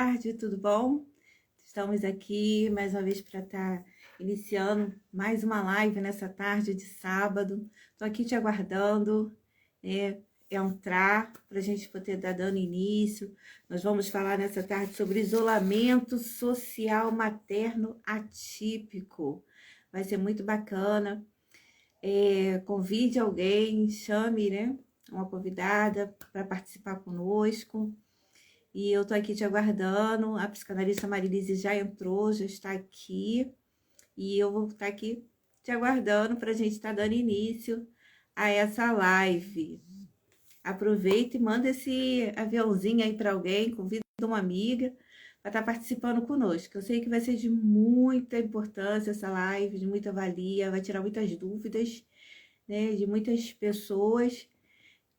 tarde, tudo bom? Estamos aqui mais uma vez para estar iniciando mais uma live nessa tarde de sábado. Estou aqui te aguardando, entrar para a gente poder estar dando início. Nós vamos falar nessa tarde sobre isolamento social materno atípico. Vai ser muito bacana. Convide alguém, chame, uma convidada para participar conosco. E eu tô aqui te aguardando. A psicanalista Marilise já entrou, já está aqui. E eu vou estar aqui te aguardando para a gente estar dando início a essa live. Aproveita e manda esse aviãozinho aí para alguém, convida uma amiga para estar participando conosco. Eu sei que vai ser de muita importância essa live, de muita valia, vai tirar muitas dúvidas, de muitas pessoas,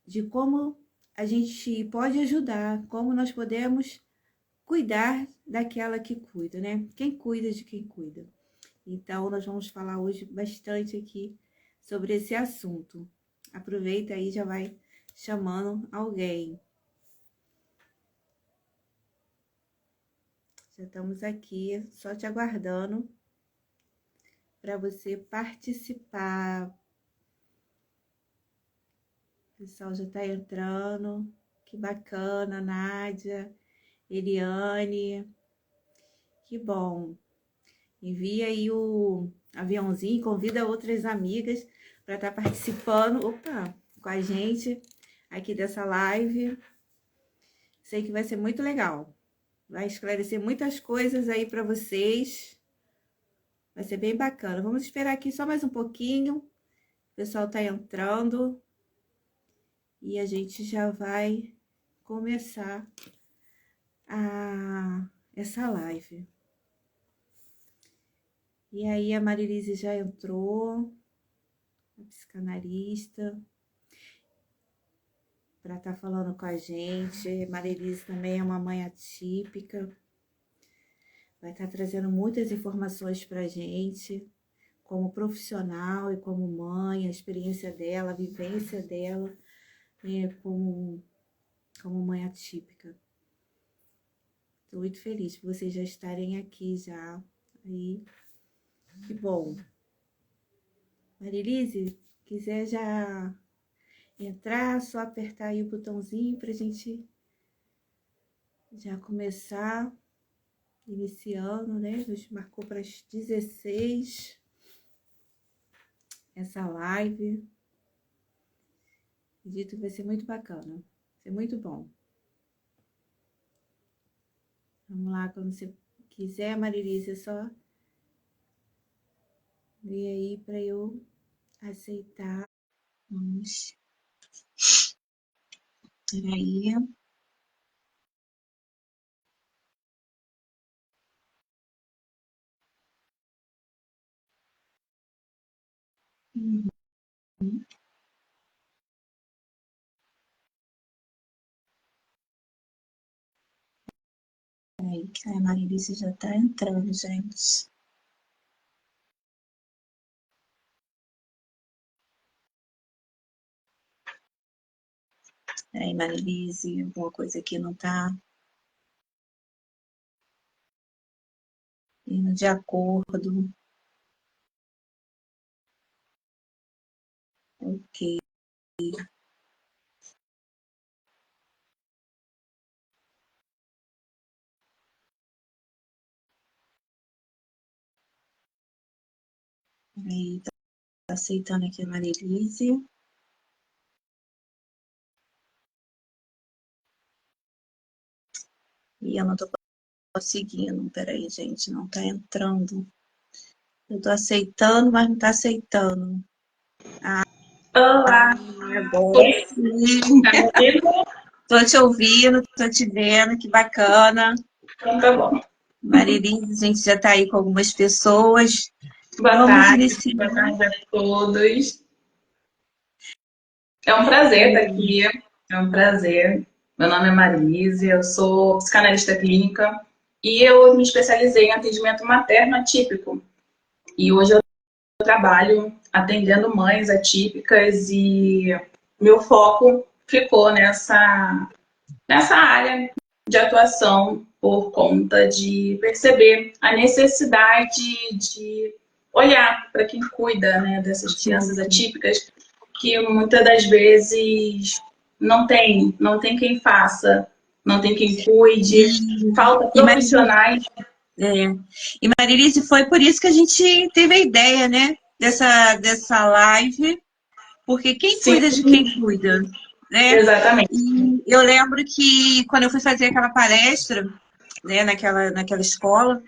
de como a gente pode ajudar, como nós podemos cuidar daquela que cuida, Quem cuida de quem cuida. Então, nós vamos falar hoje bastante aqui sobre esse assunto. Aproveita aí, já vai chamando alguém. Já estamos aqui, só te aguardando para você participar. O pessoal já está entrando. Que bacana, Nádia, Eliane. Que bom. Envia aí o aviãozinho, convida outras amigas para estar participando, com a gente aqui dessa live. Sei que vai ser muito legal. Vai esclarecer muitas coisas aí para vocês. Vai ser bem bacana. Vamos esperar aqui só mais um pouquinho. O pessoal está entrando. E a gente já vai começar essa live. E aí a Marilise já entrou, a psicanalista, para estar falando com a gente. Marilise também é uma mãe atípica, vai estar trazendo muitas informações para a gente, como profissional e como mãe, a experiência dela, a vivência dela, como mãe atípica. Estou muito feliz por vocês já estarem aqui já. Aí, que bom. Marilise, quiser já entrar, só apertar aí o botãozinho para a gente já começar, iniciando, A gente marcou para as 16 essa live. Acredito que vai ser muito bacana, vai ser muito bom. Vamos lá, quando você quiser, Marilise, é só vir aí para eu aceitar. Vamos. Peraí. Peraí, que a Marilise já tá entrando, gente. Peraí, Marilise, alguma coisa aqui não tá indo de acordo. Ok. Peraí, tá aceitando aqui a Marilise. E eu não tô conseguindo. Peraí, gente, não tá entrando. Eu tô aceitando, mas não tá aceitando. Olá! Agora sim. Tá me ouvindo? Tô te ouvindo, tô te vendo, que bacana. Então tá bom. Marilise, a gente já tá aí com algumas pessoas. Boa Vamos tarde, iniciar. boa tarde a todos. É um prazer estar aqui, é um prazer. Meu nome é Marise, eu sou psicanalista clínica e eu me especializei em atendimento materno atípico. E hoje eu trabalho atendendo mães atípicas e meu foco ficou nessa área de atuação por conta de perceber a necessidade de olhar para quem cuida, né, dessas crianças atípicas, que muitas das vezes não tem quem faça, não tem quem cuide, falta E Marilise, profissionais. e Marilise, foi por isso que a gente teve a ideia, né, dessa live, porque quem Sim, cuida de quem cuida, né? exatamente. E eu lembro que quando eu fui fazer aquela palestra, né, naquela escola,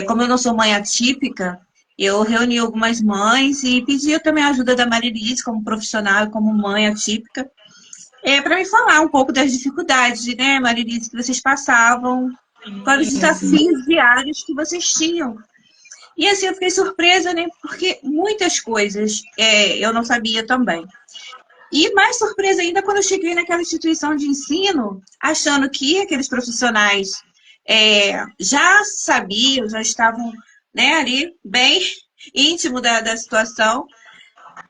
como eu não sou mãe atípica, eu reuni algumas mães e pedi também a ajuda da Marilise como profissional e como mãe atípica, para me falar um pouco das dificuldades, né, Marilise, que vocês passavam, quais os Sim. desafios diários que vocês tinham. E assim, eu fiquei surpresa, né, porque muitas coisas eu não sabia também. E mais surpresa ainda quando eu cheguei naquela instituição de ensino, achando que aqueles profissionais já sabiam, já estavam, né, ali bem íntimo da situação,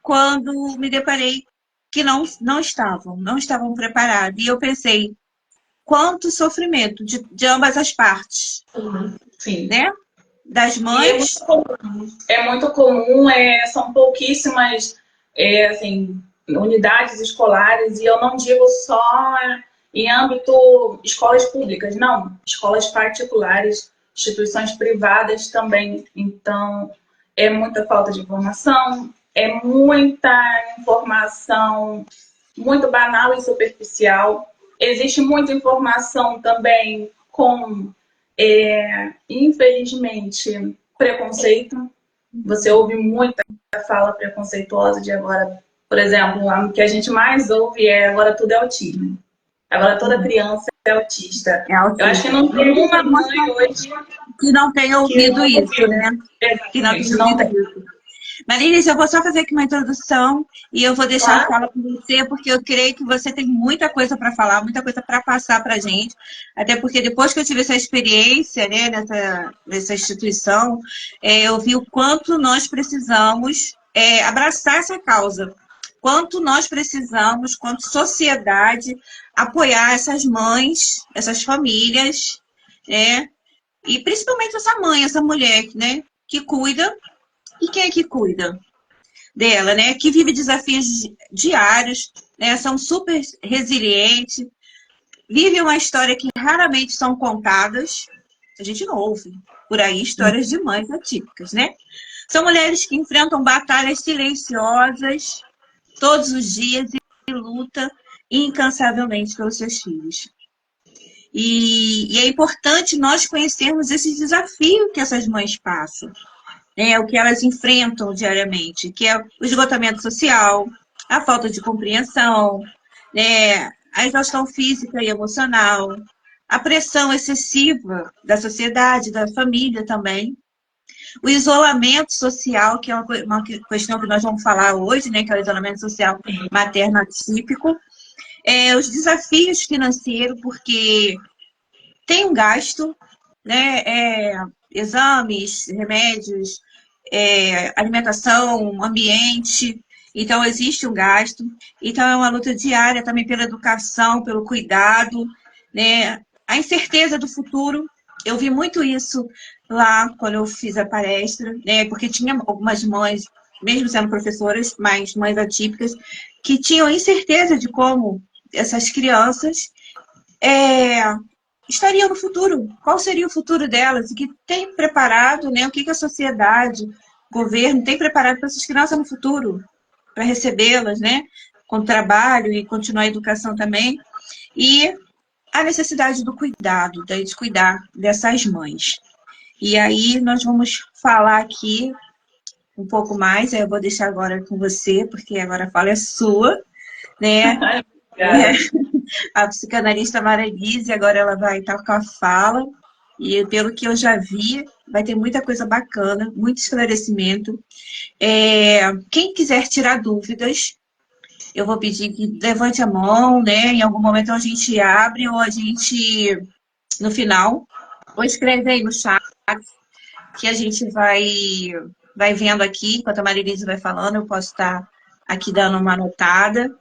quando me deparei que não estavam preparados. E eu pensei, quanto sofrimento de ambas as partes, Sim. né? Das E mães. é muito comum, são pouquíssimas assim, unidades escolares, e eu não digo só em âmbito escolas públicas, não, escolas particulares, instituições privadas também. Então, é muita falta de informação, é muita informação muito banal e superficial. Existe muita informação também com, infelizmente, preconceito. Você ouve muita fala preconceituosa de agora. Por exemplo, o que a gente mais ouve é agora tudo é autismo. Agora toda criança é autista. É Eu acho autismo. que não tem uma mãe hoje Que não tenha que ouvido não isso, ouviu. né? Que não Exatamente, tenha não ouvido tem. isso. Marília, eu vou só fazer aqui uma introdução e eu vou deixar a Claro. fala com você, porque eu creio que você tem muita coisa para falar, muita coisa para passar para a gente. Até porque depois que eu tive essa experiência, né, nessa instituição, eu vi o quanto nós precisamos abraçar essa causa. Quanto nós precisamos, quanto sociedade, apoiar essas mães, essas famílias, né? E principalmente essa mãe, essa mulher, né, que cuida. E quem é que cuida dela, né? Que vive desafios diários, né? São super resilientes, vive uma história que raramente são contadas. A gente não ouve por aí histórias de mães atípicas, né? São mulheres que enfrentam batalhas silenciosas todos os dias e lutam incansavelmente pelos seus filhos. E é importante nós conhecermos esses desafios que essas mães passam, né, o que elas enfrentam diariamente, que é o esgotamento social, a falta de compreensão, né, a exaustão física e emocional, a pressão excessiva da sociedade, da família também, o isolamento social, que é uma questão que nós vamos falar hoje, né, que é o isolamento social materno atípico, os desafios financeiros, porque tem um gasto, né, exames, remédios, alimentação, ambiente. Então, existe um gasto. Então, é uma luta diária também pela educação, pelo cuidado, né? A incerteza do futuro. Eu vi muito isso lá quando eu fiz a palestra, né? Porque tinha algumas mães, mesmo sendo professoras, mas mães atípicas, que tinham incerteza de como essas crianças é, estariam no futuro, qual seria o futuro delas, e que tem preparado, né, o que a sociedade, o governo tem preparado para essas crianças no futuro, para recebê-las, né, com trabalho e continuar a educação também, e a necessidade do cuidado, de cuidar dessas mães. E aí nós vamos falar aqui um pouco mais, eu vou deixar agora com você, porque agora a fala é sua, né, Obrigada. a psicanalista Marilise, agora ela vai estar com a fala, e pelo que eu já vi, vai ter muita coisa bacana, muito esclarecimento. Quem quiser tirar dúvidas, eu vou pedir que levante a mão, né? Em algum momento a gente abre, ou a gente, no final, ou escreve aí no chat, que a gente vai vendo aqui, enquanto a Marilise vai falando, eu posso estar aqui dando uma anotada,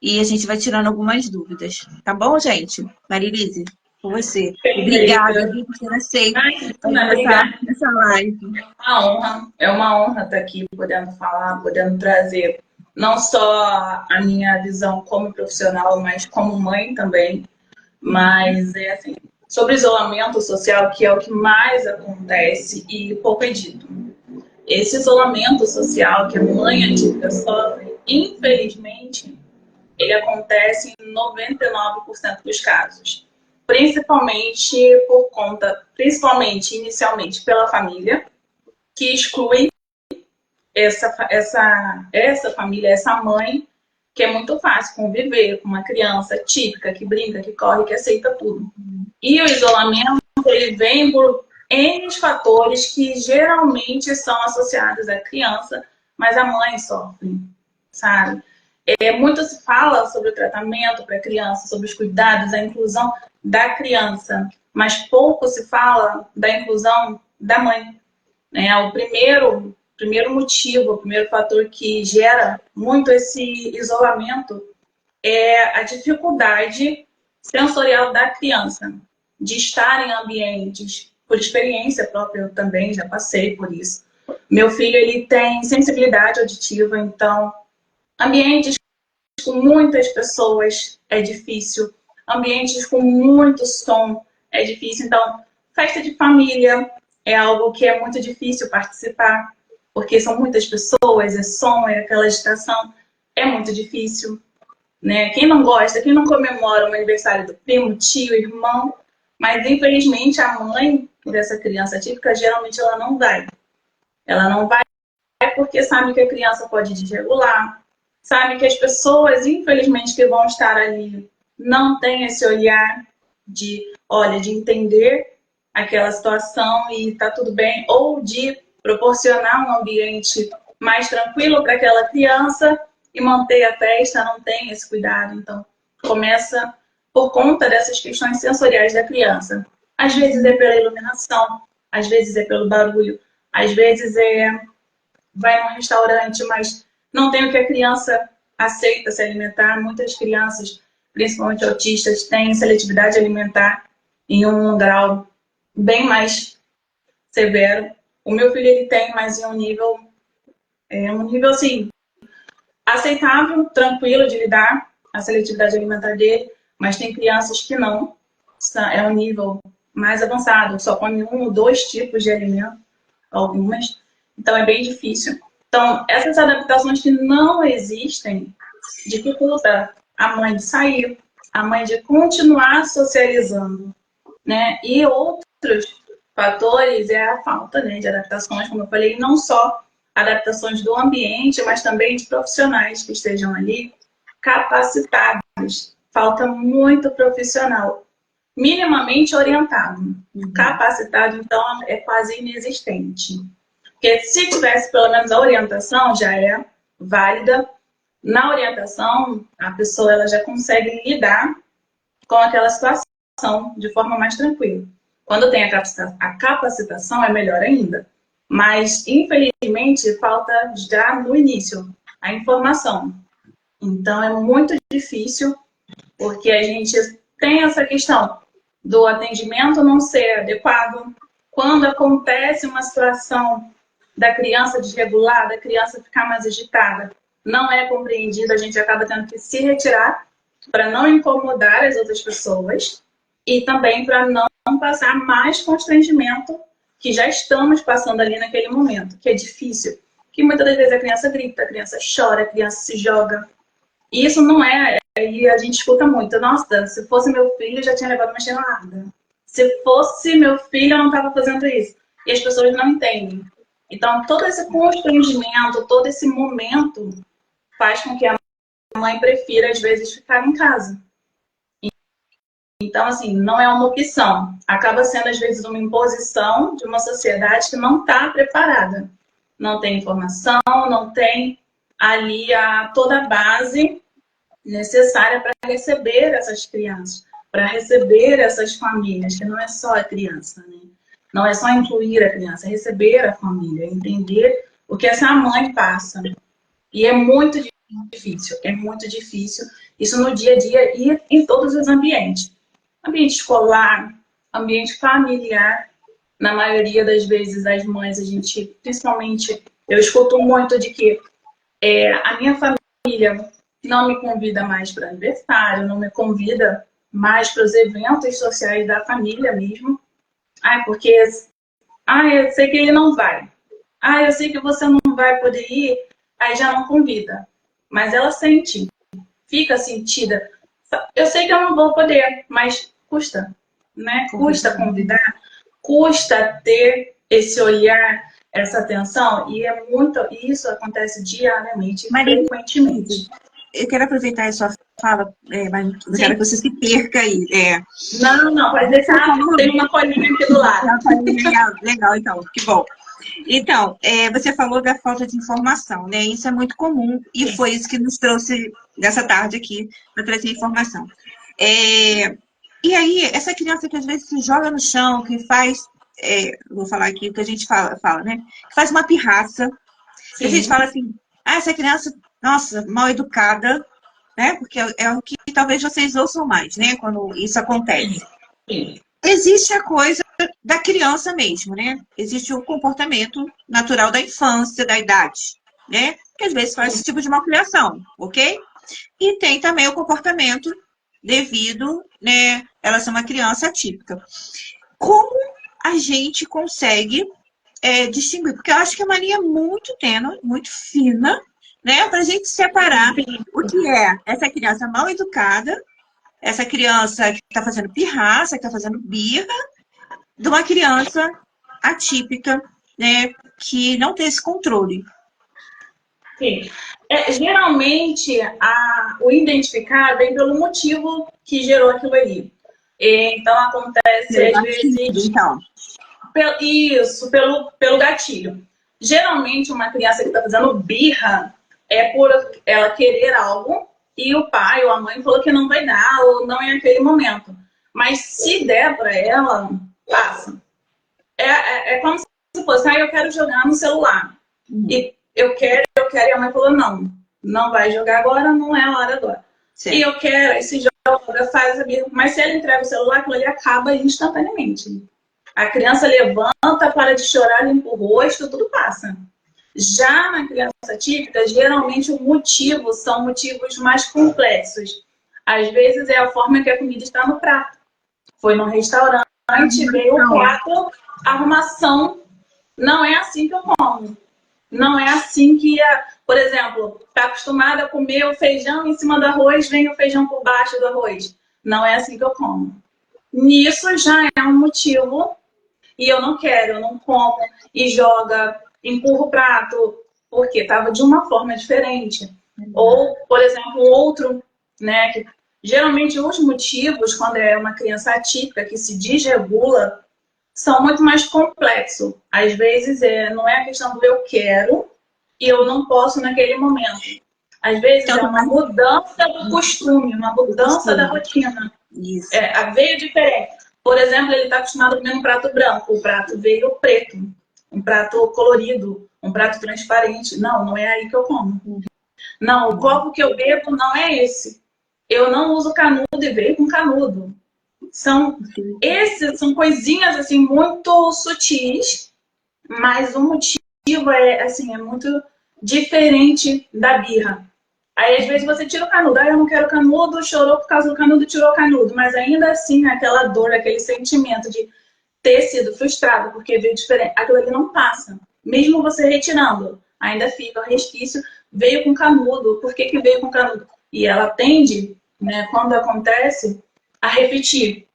e a gente vai tirando algumas dúvidas. Tá bom, gente? Marilise? com você. Obrigada, Perfeito. viu, por ter aceito Obrigada. essa live. É uma honra estar aqui podendo falar, podendo trazer não só a minha visão como profissional, mas como mãe também. Mas é assim, sobre isolamento social, que é o que mais acontece e pouco é dito. Esse isolamento social que a mãe atípica sofre, infelizmente, ele acontece em 99% dos casos. Principalmente por conta, principalmente inicialmente pela família, que exclui essa família, essa mãe, que é muito fácil conviver com uma criança típica, que brinca, que corre, que aceita tudo. E o isolamento, ele vem por N fatores que geralmente são associados à criança, mas a mãe sofre, sabe? Muito se fala sobre o tratamento para a criança, sobre os cuidados, a inclusão da criança, mas pouco se fala da inclusão da mãe. Né? O primeiro motivo, o primeiro fator que gera muito esse isolamento é a dificuldade sensorial da criança de estar em ambientes, por experiência própria, eu também já passei por isso. Meu filho, ele tem sensibilidade auditiva, então ambientes com muitas pessoas é difícil, ambientes com muito som é difícil. Então, festa de família é algo que é muito difícil participar, porque são muitas pessoas, é som, é aquela agitação, é muito difícil. Né? Quem não gosta, quem não comemora o aniversário do primo, tio, irmão, mas infelizmente a mãe dessa criança típica, geralmente ela não vai. Ela não vai porque sabe que a criança pode desregular, sabe que as pessoas, infelizmente, que vão estar ali não têm esse olhar de, olha, de entender aquela situação e tá tudo bem, ou de proporcionar um ambiente mais tranquilo para aquela criança e manter a festa, não tem esse cuidado. Então, começa por conta dessas questões sensoriais da criança. Às vezes é pela iluminação, às vezes é pelo barulho, às vezes vai num restaurante, mas não tem o que a criança aceita se alimentar. Muitas crianças, principalmente autistas, têm seletividade alimentar em um grau bem mais severo. O meu filho, ele tem, mas em um nível assim, aceitável, tranquilo de lidar, a seletividade alimentar dele, mas tem crianças que não, é um nível mais avançado, só come um ou dois tipos de alimento, algumas, então é bem difícil. Então, essas adaptações que não existem dificulta a mãe de sair, a mãe de continuar socializando, né? E outros fatores é a falta, né, de adaptações, como eu falei, não só adaptações do ambiente, mas também de profissionais que estejam ali capacitados. Falta muito profissional, minimamente orientado. Capacitado, então, é quase inexistente. Porque se tivesse pelo menos a orientação, já é válida. Na orientação, a pessoa ela já consegue lidar com aquela situação de forma mais tranquila. Quando tem a capacitação, é melhor ainda. Mas, infelizmente, falta já no início a informação. Então, é muito difícil, porque a gente tem essa questão do atendimento não ser adequado. Quando acontece uma situação da criança desregular, da criança ficar mais agitada, não é compreendido, a gente acaba tendo que se retirar para não incomodar as outras pessoas e também para não passar mais constrangimento que já estamos passando ali naquele momento, que é difícil. Que muitas das vezes a criança grita, a criança chora, a criança se joga. E isso não é... E a gente escuta muito, nossa, se fosse meu filho, eu já tinha levado uma chinelada. Se fosse meu filho, eu não estava fazendo isso. E as pessoas não entendem. Então, todo esse constrangimento, todo esse momento faz com que a mãe prefira, às vezes, ficar em casa. Então, assim, não é uma opção. Acaba sendo, às vezes, uma imposição de uma sociedade que não está preparada. Não tem informação, não tem ali toda a base necessária para receber essas crianças, para receber essas famílias, que não é só a criança, né? Não é só incluir a criança, é receber a família, entender o que essa mãe passa. E é muito difícil, é muito difícil. Isso no dia a dia e em todos os ambientes. ambiente escolar, ambiente familiar. Na maioria das vezes, as mães, a gente, principalmente, eu escuto muito de que a minha família não me convida mais para aniversário, não me convida mais para os eventos sociais da família mesmo. Porque eu sei que ele não vai. Eu sei que você não vai poder ir, aí já não convida. Mas ela sente, fica sentida. Eu sei que eu não vou poder, mas custa, né? Custa convidar, custa ter esse olhar, essa atenção, e isso acontece diariamente, Maria, frequentemente. eu quero aproveitar a sua fala, mas não quero que você se perca aí. Não, pode deixar, tem uma colinha aqui do lado. Legal, então, que bom. Então, você falou da falta de informação, né? Isso é muito comum e Sim. foi isso que nos trouxe nessa tarde aqui para trazer informação. E aí, essa criança que às vezes se joga no chão, que faz, vou falar aqui o que a gente fala, né? Que faz uma pirraça, e a gente fala assim, essa criança, nossa, mal educada, né? Porque é o que talvez vocês ouçam mais, né? Quando isso acontece. Sim. Existe a coisa da criança mesmo, né? Existe o comportamento natural da infância, da idade, né? Que às vezes faz esse tipo de malcriação, ok? E tem também o comportamento devido, né? Ela ser uma criança atípica. Como a gente consegue distinguir? Porque eu acho que é uma linha muito tênue, muito fina, né? Para a gente separar o que é essa criança mal educada, essa criança que está fazendo pirraça, que está fazendo birra, de uma criança atípica, né, que não tem esse controle. Sim. Geralmente, o identificar vem pelo motivo que gerou aquilo ali. Então, acontece, às vezes, então. pelo gatilho. Geralmente, uma criança que está fazendo birra é por ela querer algo e o pai ou a mãe falou que não vai dar ou não é aquele momento. Mas se der para ela, passa. É como se fosse, eu quero jogar no celular. E eu quero, e a mãe falou, não vai jogar agora, não é a hora agora. Sim. E eu quero, esse joga, faz a birra. Mas se ele entrega o celular, aquilo ali acaba instantaneamente. A criança levanta, para de chorar, limpa o rosto, tudo passa. Já na criança típica, geralmente o motivo são motivos mais complexos. Às vezes é a forma que a comida está no prato. Foi num restaurante, veio o prato, a arrumação, não é assim que eu como. Não é assim que, por exemplo, está acostumada a comer o feijão em cima do arroz, vem o feijão por baixo do arroz. Não é assim que eu como. Nisso já é um motivo e eu não quero, eu não como, e joga, empurra o prato, porque estava de uma forma diferente. Ou, por exemplo, um outro, né, que geralmente os motivos, quando é uma criança atípica que se desregula, são muito mais complexos. Às vezes não é a questão do eu quero e eu não posso naquele momento. Às vezes é uma mudança do costume, uma mudança da rotina. Isso. Veio diferente. Por exemplo, ele está acostumado a comer um prato branco, o prato veio preto, um prato colorido, um prato transparente. Não é aí que eu como. Não, o copo que eu bebo não é esse. Eu não uso canudo e veio com canudo. São coisinhas assim muito sutis, mas o motivo é muito diferente da birra. Aí às vezes você tira o canudo, eu não quero canudo, chorou por causa do canudo, tirou o canudo, mas ainda assim aquela dor, aquele sentimento de ter sido frustrado porque veio diferente, aquilo ali não passa. Mesmo você retirando, ainda fica o resquício, veio com canudo, por que veio com canudo? E ela tende, né, quando acontece, a repetir.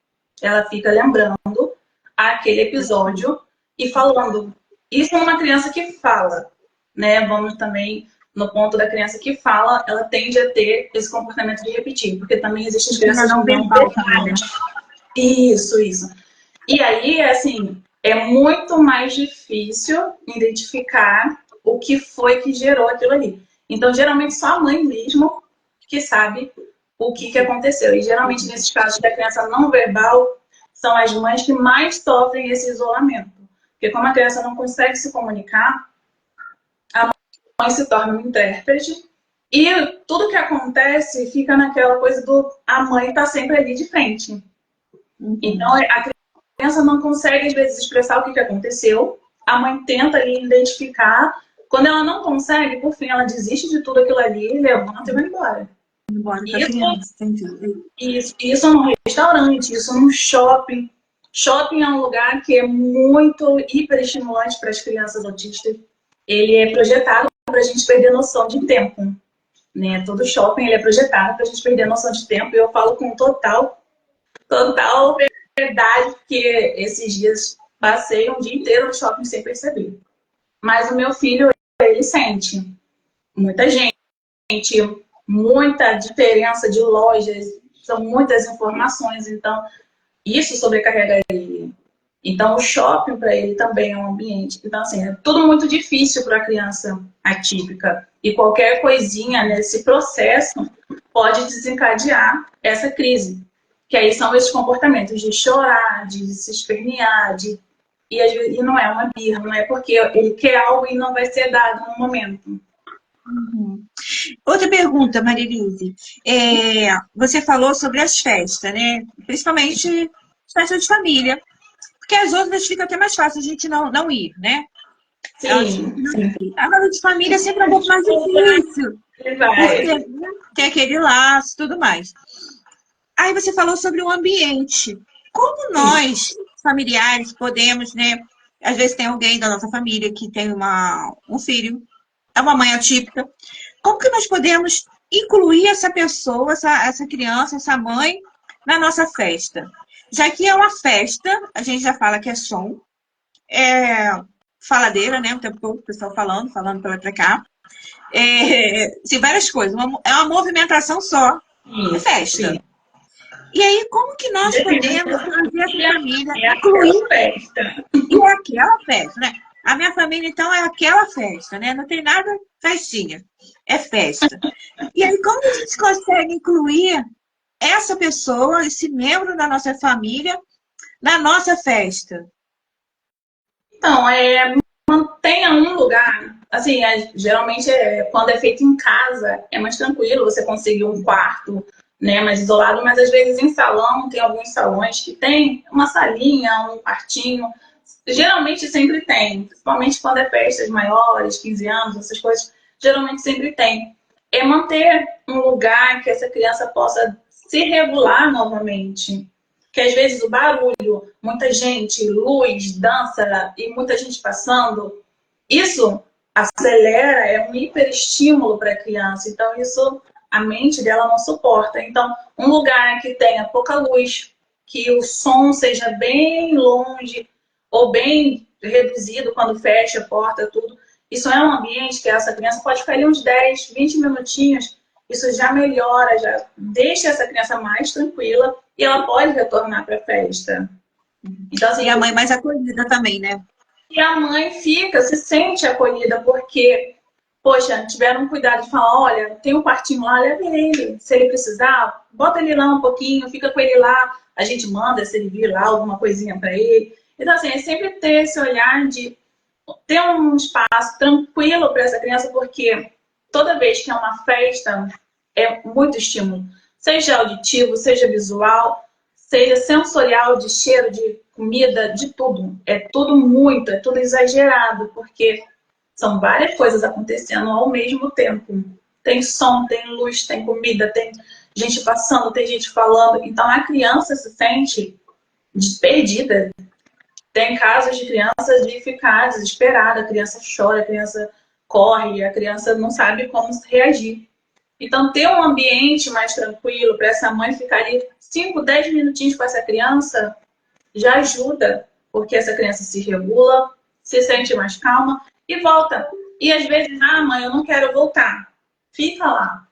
Ela fica lembrando aquele episódio e falando. Isso é uma criança que fala, né? Vamos também no ponto da criança que fala, ela tende a ter esse comportamento de repetir, porque também existem crianças não verbais. Isso. E aí, assim, é muito mais difícil identificar o que foi que gerou aquilo ali. Então, geralmente, só a mãe mesmo que sabe o que aconteceu. E geralmente, nesses casos da criança não verbal, são as mães que mais sofrem esse isolamento. Porque como a criança não consegue se comunicar, a mãe se torna um intérprete e tudo que acontece fica naquela coisa do a mãe tá sempre ali de frente. Então, Uhum. a criança não consegue, às vezes, expressar o que aconteceu. A mãe tenta ali identificar. Quando ela não consegue, por fim, ela desiste de tudo aquilo ali, levanta e vai embora. Embora com a Isso, criança, entendi. isso num restaurante, isso num shopping. Shopping é um lugar que é muito hiperestimulante para as crianças autistas. Ele é projetado para a gente perder noção de tempo, né? Todo shopping ele é projetado para a gente perder noção de tempo. E eu falo com total verdade, porque esses dias passei um dia inteiro no shopping sem perceber. Mas o meu filho, ele sente muita gente, muita diferença de lojas, são muitas informações, então isso sobrecarrega ele. Então o shopping para ele também é um ambiente. Então, assim, é tudo muito difícil para a criança atípica. E qualquer coisinha nesse processo pode desencadear essa crise. Que aí são esses comportamentos de chorar, de se espernear, e não é uma birra, não é porque ele quer algo e não vai ser dado no momento. Uhum. Outra pergunta, Marilise. Você falou sobre as festas, né? Principalmente festas de família. Porque as outras fica até mais fácil a gente não ir, né? Sim, sim. Agora de família é sempre um pouco mais difícil. Ele Porque, vai. né, tem aquele laço e tudo mais. Aí você falou sobre o ambiente. Como Sim. nós, familiares, podemos, né? Às vezes tem alguém da nossa família que tem um filho, é uma mãe atípica. Como que nós podemos incluir essa pessoa, essa criança, essa mãe, na nossa festa? Já que é uma festa, a gente já fala que é som, é faladeira, né? O tempo todo, o pessoal falando pra lá e pra cá. Tem várias coisas. É uma movimentação só. É Isso, sim. festa. E aí, como que nós podemos trazer essa família, É aquela incluir, festa. e é aquela festa, né? A minha família, então, é aquela festa, né? Não tem nada festinha, é festa. E aí, como a gente consegue incluir essa pessoa, esse membro da nossa família, na nossa festa? Então, mantenha um lugar. Assim, geralmente quando é feito em casa, é mais tranquilo você conseguir um quarto, né, mais isolado, mas às vezes em salão, tem alguns salões que tem uma salinha, um quartinho. Geralmente sempre tem, principalmente quando é festas maiores, 15 anos, essas coisas, geralmente sempre tem. É manter um lugar que essa criança possa se regular novamente. Que às vezes o barulho, muita gente, luz, dança e muita gente passando, isso acelera, é um hiperestímulo para a criança. Então, isso a mente dela não suporta. Então, um lugar que tenha pouca luz, que o som seja bem longe ou bem reduzido quando fecha a porta, tudo. Isso é um ambiente que essa criança pode ficar ali uns 10, 20 minutinhos. Isso já melhora, já deixa essa criança mais tranquila e ela pode retornar para a festa. Então, E assim, a mãe mais acolhida também, né? e a mãe fica, se sente acolhida, porque, poxa, tiveram cuidado de falar, olha, tem um quartinho lá, leve ele. Se ele precisar, bota ele lá um pouquinho, fica com ele lá. A gente manda, se ele vir lá, alguma coisinha para ele. Então, assim, é sempre ter esse olhar de ter um espaço tranquilo para essa criança, porque toda vez que é uma festa, é muito estímulo. Seja auditivo, seja visual, seja sensorial, de cheiro, de comida, de tudo. É tudo muito, é tudo exagerado, porque são várias coisas acontecendo ao mesmo tempo. Tem som, tem luz, tem comida, tem gente passando, tem gente falando. Então a criança se sente perdida. Tem casos de criança de ficar desesperada, a criança chora, a criança corre, a criança não sabe como reagir. Então, ter um ambiente mais tranquilo para essa mãe ficar ali 5, 10 minutinhos com essa criança já ajuda, porque essa criança se regula, se sente mais calma e volta. E às vezes, mãe, eu não quero voltar. Fica lá.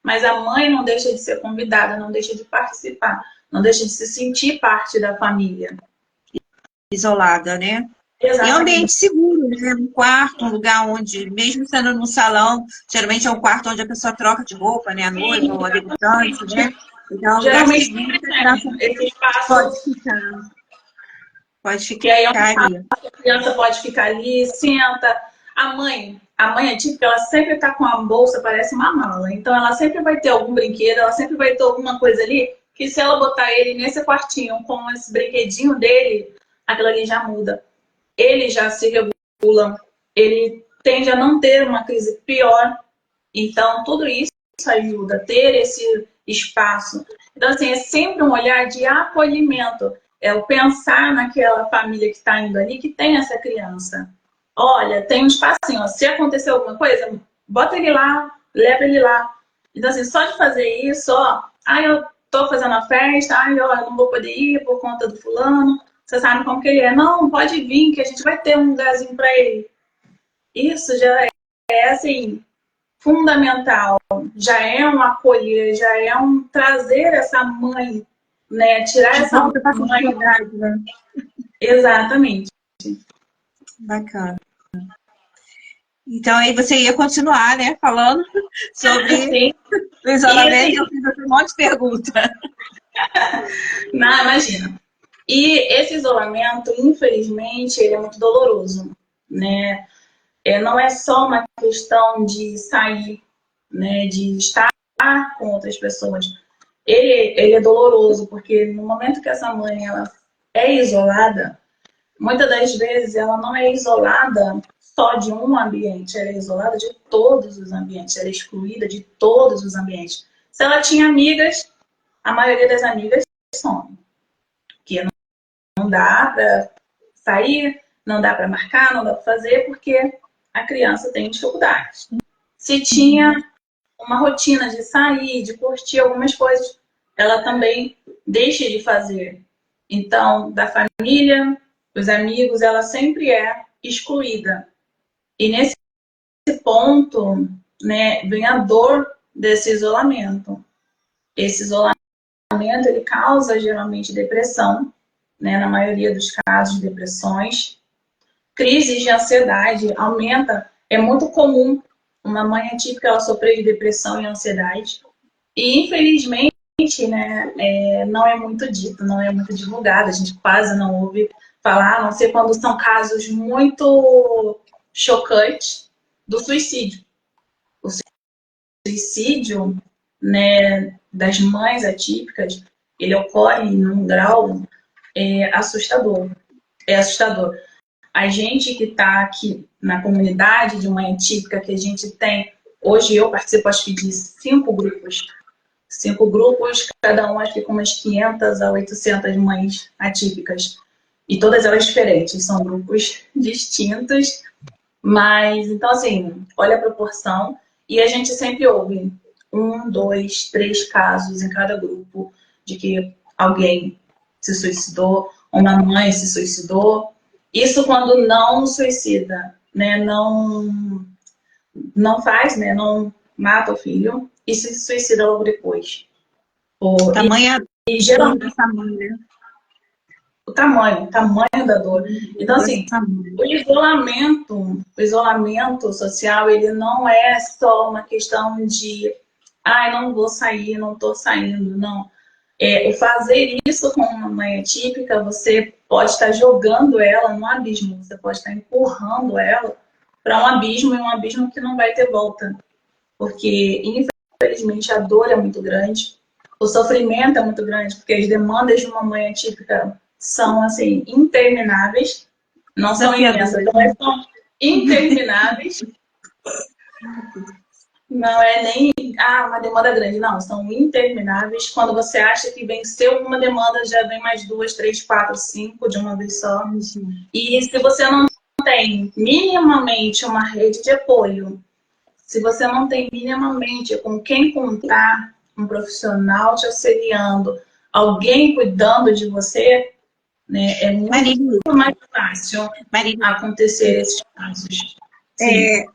Mas a mãe não deixa de ser convidada, não deixa de participar, não deixa de se sentir parte da família. Isolada, né? E é um ambiente Exatamente. seguro, né? Um quarto, um lugar onde, mesmo sendo num salão, geralmente é um quarto onde a pessoa troca de roupa, né? A noiva ou a debutante, né? Então é um lugar Geralmente seguro sempre que a criança tem esse espaço pode ficar, pode que aí é um ficar ali. espaço que a criança pode ficar ali, senta. A mãe é típica, ela sempre tá com a bolsa, parece uma mala. Então ela sempre vai ter algum brinquedo, ela sempre vai ter alguma coisa ali que se ela botar ele nesse quartinho com esse brinquedinho dele, aquilo ali já muda. Ele já se regula, ele tende a não ter uma crise pior. Então, tudo isso ajuda a ter esse espaço. Então, assim, é sempre um olhar de acolhimento. É o pensar naquela família que está indo ali, que tem essa criança. Olha, tem um espacinho, ó, se acontecer alguma coisa, bota ele lá, leva ele lá. Então, assim, só de fazer isso, ó, eu tô fazendo a festa, ó, eu não vou poder ir por conta do fulano, você sabe como que ele é. Não, pode vir, que a gente vai ter um lugarzinho para ele. Isso já é, assim, fundamental. Já é um acolher, já é um trazer essa mãe, né? Tirar essa mãe. Né? Exatamente. Bacana. Então, aí você ia continuar, né, falando sobre o isolamento, e eu fiz um monte de perguntas. Não, imagina. E esse isolamento, infelizmente, ele é muito doloroso, né? Não é só uma questão de sair, né, de estar com outras pessoas. Ele é doloroso, porque no momento que essa mãe ela é isolada, muitas das vezes ela não é isolada só de um ambiente, ela é isolada de todos os ambientes, ela é excluída de todos os ambientes. Se ela tinha amigas, a maioria das amigas some. Porque não dá para sair, não dá para marcar, não dá para fazer, porque a criança tem dificuldades. Se tinha uma rotina de sair, de curtir algumas coisas, ela também deixa de fazer. Então, da família, dos amigos, ela sempre é excluída. E nesse ponto, né, vem a dor desse isolamento. Esse isolamento, ele causa geralmente depressão, né, na maioria dos casos, depressões. Crises de ansiedade aumenta. É muito comum uma mãe atípica ela sofrer de depressão e ansiedade. E, infelizmente, né, não é muito dito, não é muito divulgado. A gente quase não ouve falar, a não ser quando são casos muito chocantes do suicídio. O suicídio, né, das mães atípicas, ele ocorre num grau assustador. É assustador. A gente que está aqui na comunidade de mãe atípica, que a gente tem, hoje eu participo acho que de 5 grupos. 5 grupos, cada um acho que com umas 500 a 800 mães atípicas. E todas elas diferentes, são grupos distintos. Mas, então assim, olha a proporção. E a gente sempre ouve 1, 2, 3 casos em cada grupo de que alguém se suicidou, uma mãe se suicidou. Isso quando não suicida, né? Não faz, né? Não mata o filho e se suicida logo depois. E geralmente o tamanho da dor. Então, assim, o isolamento social, ele não é só uma questão de não vou sair, não estou saindo, não. O fazer isso com uma mãe atípica, você pode estar jogando ela no abismo, você pode estar empurrando ela para um abismo, e um abismo que não vai ter volta. Porque, infelizmente, a dor é muito grande, o sofrimento é muito grande, porque as demandas de uma mãe atípica são, assim, intermináveis, não são imensas, elas são intermináveis. Não é nem uma demanda grande, não, são intermináveis. Quando você acha que venceu uma demanda, já vem mais 2, 3, 4, 5 de uma vez só. E se você não tem minimamente uma rede de apoio, se você não tem minimamente com quem contar, um profissional te auxiliando, alguém cuidando de você, né, é muito mais fácil acontecer esses casos.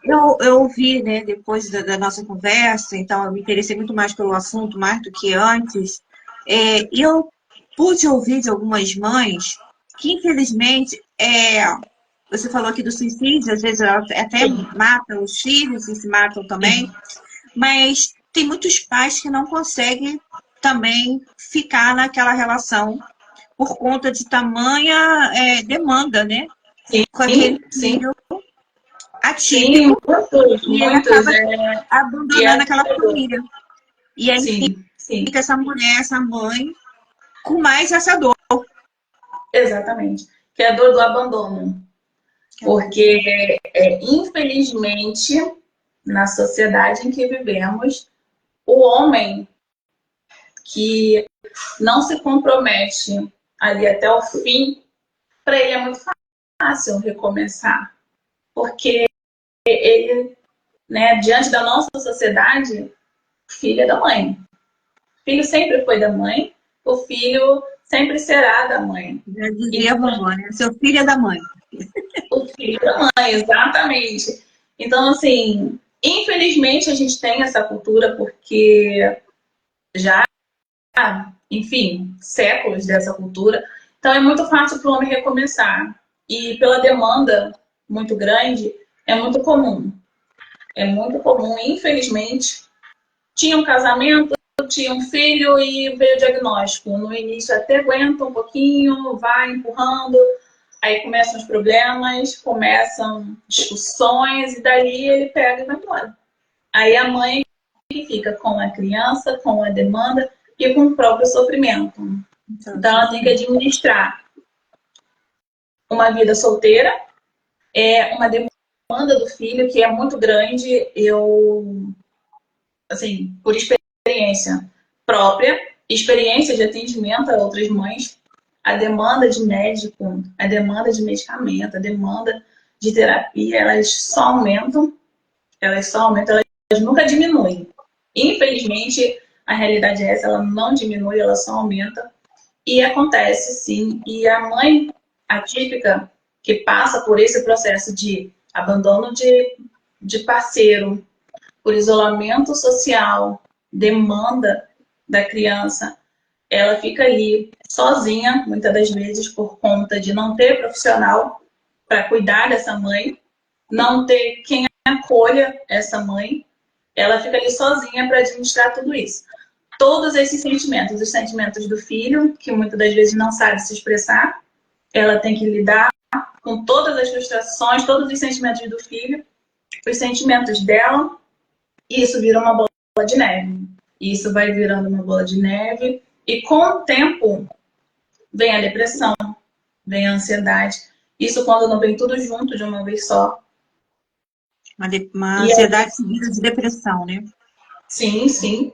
Eu ouvi, né, depois da nossa conversa, então eu me interessei muito mais pelo assunto, mais do que antes, e eu pude ouvir de algumas mães que, infelizmente, você falou aqui do suicídio, às vezes elas até matam os filhos e se matam também, mas tem muitos pais que não conseguem também ficar naquela relação por conta de tamanha demanda, né? Com aquele filho atípico, e ele acaba abandonando aquela família. E aí Sim, essa mulher, essa mãe, com mais essa dor. exatamente. Que é a dor do abandono. Porque, infelizmente, na sociedade em que vivemos, o homem que não se compromete ali até o fim, para ele é muito fácil recomeçar. Porque ele, né, diante da nossa sociedade, filho é da mãe. O filho sempre foi da mãe, o filho sempre será da mãe. Já dizia a Então, vovó, né? Seu filho é da mãe. o filho da mãe, exatamente. Então, assim, infelizmente a gente tem essa cultura porque já, enfim, séculos dessa cultura. Então é muito fácil para o homem recomeçar. E pela demanda muito grande, é muito comum. É muito comum, infelizmente. Tinha um casamento, tinha um filho e veio o diagnóstico. No início até aguenta um pouquinho, vai empurrando, aí começam os problemas, começam discussões, e daí ele pega e vai embora. Aí a mãe que fica com a criança, com a demanda e com o próprio sofrimento. Então ela tem que administrar uma vida solteira, uma demanda do filho que é muito grande. Eu, assim, por experiência própria, experiência de atendimento a outras mães, a demanda de médico, a demanda de medicamento, a demanda de terapia, elas só aumentam, elas nunca diminuem. Infelizmente, a realidade é essa, ela não diminui, ela só aumenta. E acontece, sim. E a mãe atípica que passa por esse processo de abandono de parceiro, por isolamento social, demanda da criança, ela fica ali sozinha, muitas das vezes, por conta de não ter profissional para cuidar dessa mãe, não ter quem acolha essa mãe, ela fica ali sozinha para administrar tudo isso. Todos esses sentimentos, os sentimentos do filho, que muitas das vezes não sabe se expressar, ela tem que lidar com todas as frustrações, todos os sentimentos do filho, os sentimentos dela, e isso vira uma bola de neve. E isso vai virando uma bola de neve, e com o tempo vem a depressão, vem a ansiedade. Isso quando não vem tudo junto de uma vez só. Uma E ansiedade seguida de depressão, né? sim, sim.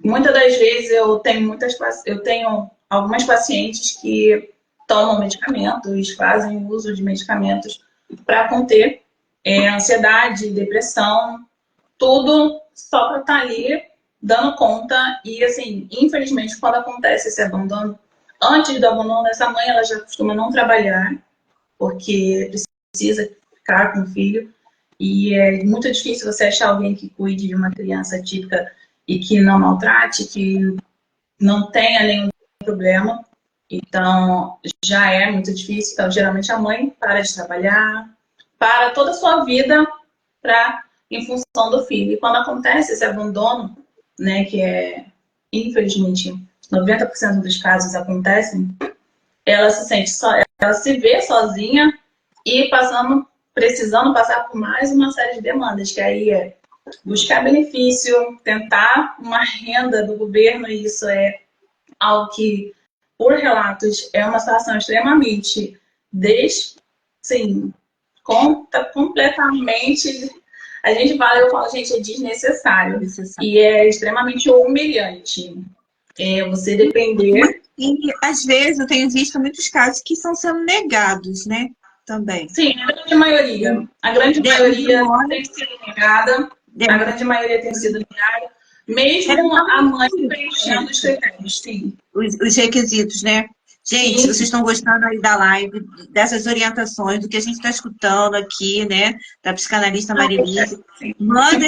Muitas das vezes eu tenho algumas pacientes que tomam medicamentos, fazem uso de medicamentos para conter ansiedade, depressão, tudo só para estar ali dando conta. E assim, infelizmente, quando acontece esse abandono, antes do abandono dessa mãe, ela já costuma não trabalhar, porque precisa ficar com o filho. E é muito difícil você achar alguém que cuide de uma criança típica e que não maltrate, que não tenha nenhum problema. Então, já é muito difícil. Então, geralmente a mãe para de trabalhar, para toda a sua vida em função do filho. E quando acontece esse abandono, né, que é, infelizmente, 90% dos casos acontecem, ela se sente só, ela se vê sozinha e precisando passar por mais uma série de demandas, que aí é buscar benefício, tentar uma renda do governo, e isso é algo que, por relatos, é uma situação extremamente sim, completamente. A gente fala, eu falo, gente, é desnecessário. E é extremamente humilhante. Você depender. E, às vezes, eu tenho visto muitos casos que estão sendo negados, né? Também. Sim, a grande maioria. A grande maioria tem sido negada. A grande maioria tem sido negada. Mesmo a mãe preenchendo os critérios, sim. Os requisitos, né? Gente, se vocês estão gostando aí da live, dessas orientações, do que a gente está escutando aqui, né? Da psicanalista Marilise, manda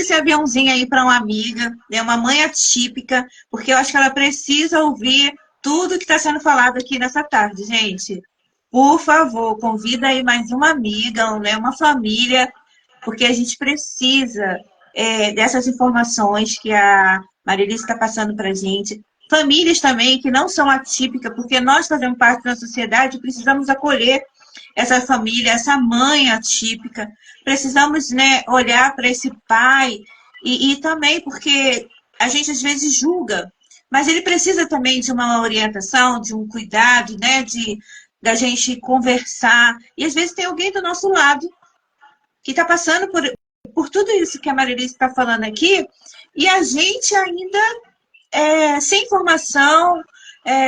esse aviãozinho aí para uma amiga, né? Uma mãe atípica, porque eu acho que ela precisa ouvir tudo que está sendo falado aqui nessa tarde, gente. Por favor, convida aí mais uma amiga, né? Uma família, porque a gente precisa dessas informações que a Marilise está passando para a gente. Famílias também que não são atípicas, porque nós fazemos parte da sociedade, precisamos acolher essa família, essa mãe atípica. Precisamos, né, olhar para esse pai e também porque a gente às vezes julga, mas ele precisa também de uma orientação, de um cuidado, né? Da gente conversar. E às vezes tem alguém do nosso lado que está passando por tudo isso que a Marilise está falando aqui, e a gente ainda sem informação,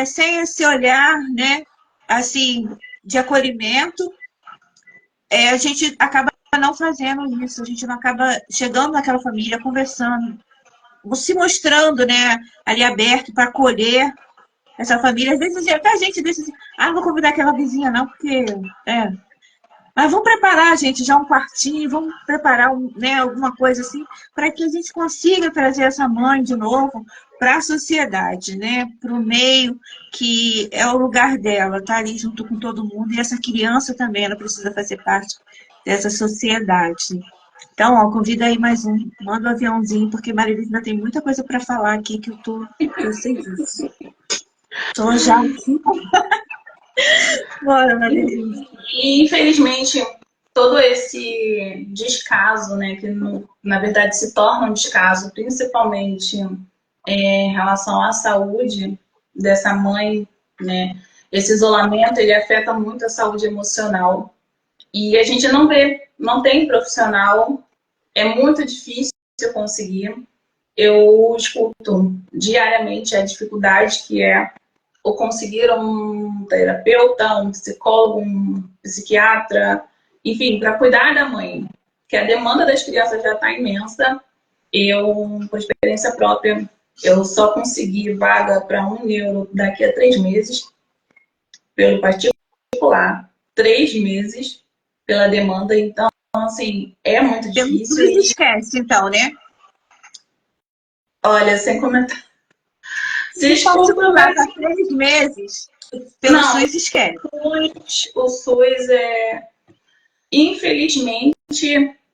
sem esse olhar, né, assim, de acolhimento, a gente acaba não fazendo isso, a gente não acaba chegando naquela família, conversando, se mostrando, né, ali aberto para acolher essa família. Às vezes até a gente diz assim, não vou convidar aquela vizinha não, porque mas vamos preparar, gente, já um quartinho, vamos preparar né, alguma coisa assim, para que a gente consiga trazer essa mãe de novo para a sociedade, né? Para o meio que é o lugar dela, tá ali junto com todo mundo, e essa criança também, ela precisa fazer parte dessa sociedade. Então, ó, convida aí mais um, manda um aviãozinho, porque Marília ainda tem muita coisa para falar aqui que eu sei disso. Tô já. Bora, Marília. E, infelizmente, todo esse descaso, né, que na verdade se torna um descaso, principalmente em relação à saúde dessa mãe, né, esse isolamento, ele afeta muito a saúde emocional. E a gente não vê, não tem profissional, é muito difícil conseguir. Eu escuto diariamente a dificuldade que é ou conseguir um terapeuta, um psicólogo, um psiquiatra, enfim, para cuidar da mãe, que a demanda das crianças já está imensa. Eu, por experiência própria, eu só consegui vaga para um neuro daqui a 3 meses, pelo particular, 3 meses pela demanda. Então, assim, é muito Pelo difícil. SUS esquece, então, né? Olha, sem comentar. Se Desculpa, particular mas para 3 meses, pelo não, SUS esquece. o SUS infelizmente,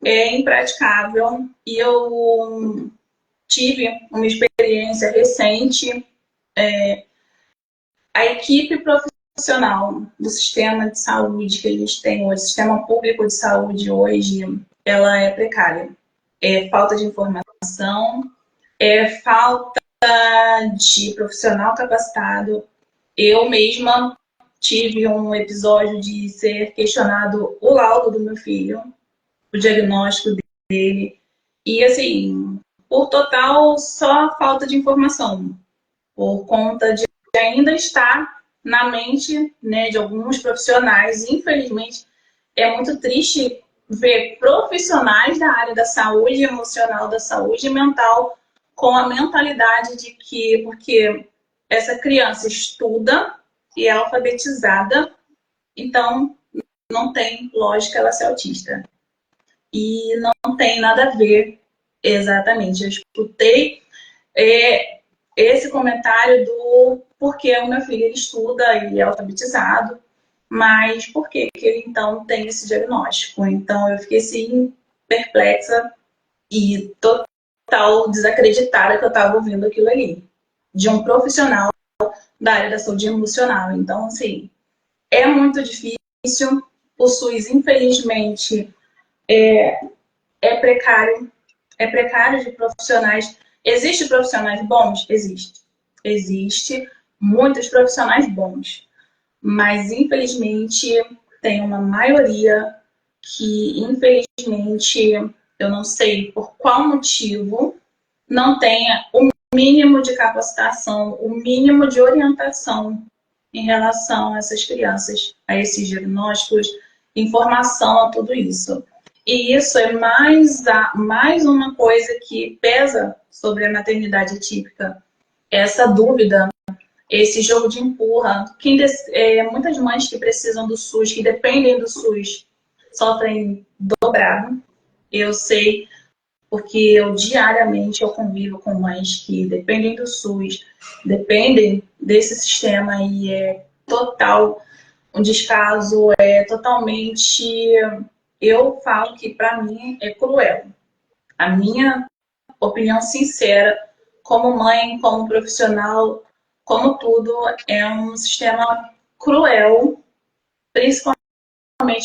é impraticável. E eu tive uma experiência recente. A equipe profissional do sistema de saúde que a gente tem hoje, sistema público de saúde hoje, ela é precária. É falta de informação, é falta de profissional capacitado. Eu mesma tive um episódio de ser questionado o laudo do meu filho, o diagnóstico dele. E, assim, por total, só falta de informação, por conta de ainda estar na mente, né, de alguns profissionais. Infelizmente, é muito triste ver profissionais da área da saúde emocional, da saúde mental, com a mentalidade de que, porque essa criança estuda e é alfabetizada, então não tem lógica ela ser autista. E não tem nada a ver exatamente. Eu escutei esse comentário do porque o meu filho ele estuda, ele é alfabetizado, mas por que ele então tem esse diagnóstico? Então eu fiquei assim, perplexa e total desacreditada que eu estava ouvindo aquilo ali, de um profissional da área da saúde emocional. Então, assim, é muito difícil. O SUS, infelizmente, é precário de profissionais. Existem profissionais bons? Existe. Existe muitos profissionais bons. Mas, infelizmente, tem uma maioria que, infelizmente, eu não sei por qual motivo, não tenha o mínimo de capacitação, o mínimo de orientação em relação a essas crianças, a esses diagnósticos, informação a tudo isso. E isso é mais uma coisa que pesa sobre a maternidade atípica, essa dúvida, esse jogo de empurra. Muitas mães que precisam do SUS, que dependem do SUS, sofrem dobrado. Eu sei, porque eu diariamente eu convivo com mães que dependem do SUS, dependem desse sistema e é total um descaso, é totalmente. Eu falo que para mim é cruel. A minha opinião sincera, como mãe, como profissional, como tudo, é um sistema cruel, principalmente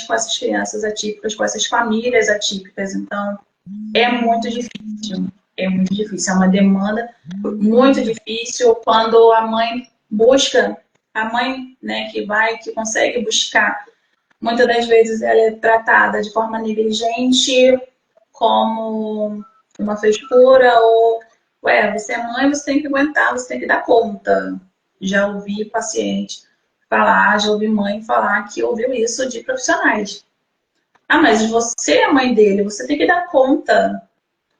com essas crianças atípicas, com essas famílias atípicas. Então, é muito difícil. é muito difícil, é uma demanda muito difícil quando a mãe busca, a mãe, né, que consegue buscar, muitas das vezes ela é tratada de forma negligente, como uma frescura, ou, ué, você é mãe, você tem que aguentar, você tem que dar conta. Já ouvi paciente falar, já ouvi mãe falar que ouviu isso de profissionais. Ah, mas você é a mãe dele, você tem que dar conta.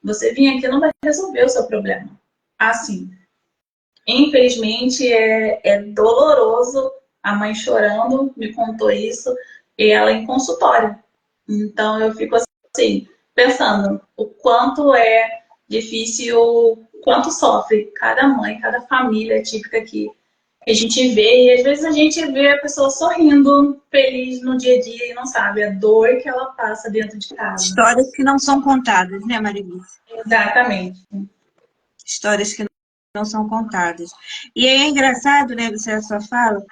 Você vir aqui não vai resolver o seu problema. Assim, infelizmente é doloroso. A mãe chorando me contou isso, e ela em consultório. Então eu fico assim, pensando o quanto é difícil, quanto sofre cada mãe, cada família típica que a gente vê, e às vezes a gente vê a pessoa sorrindo, feliz no dia a dia e não sabe a dor que ela passa dentro de casa. Histórias que não são contadas, né, Marilise? Exatamente. Histórias que não são contadas. E é engraçado, né, você só fala,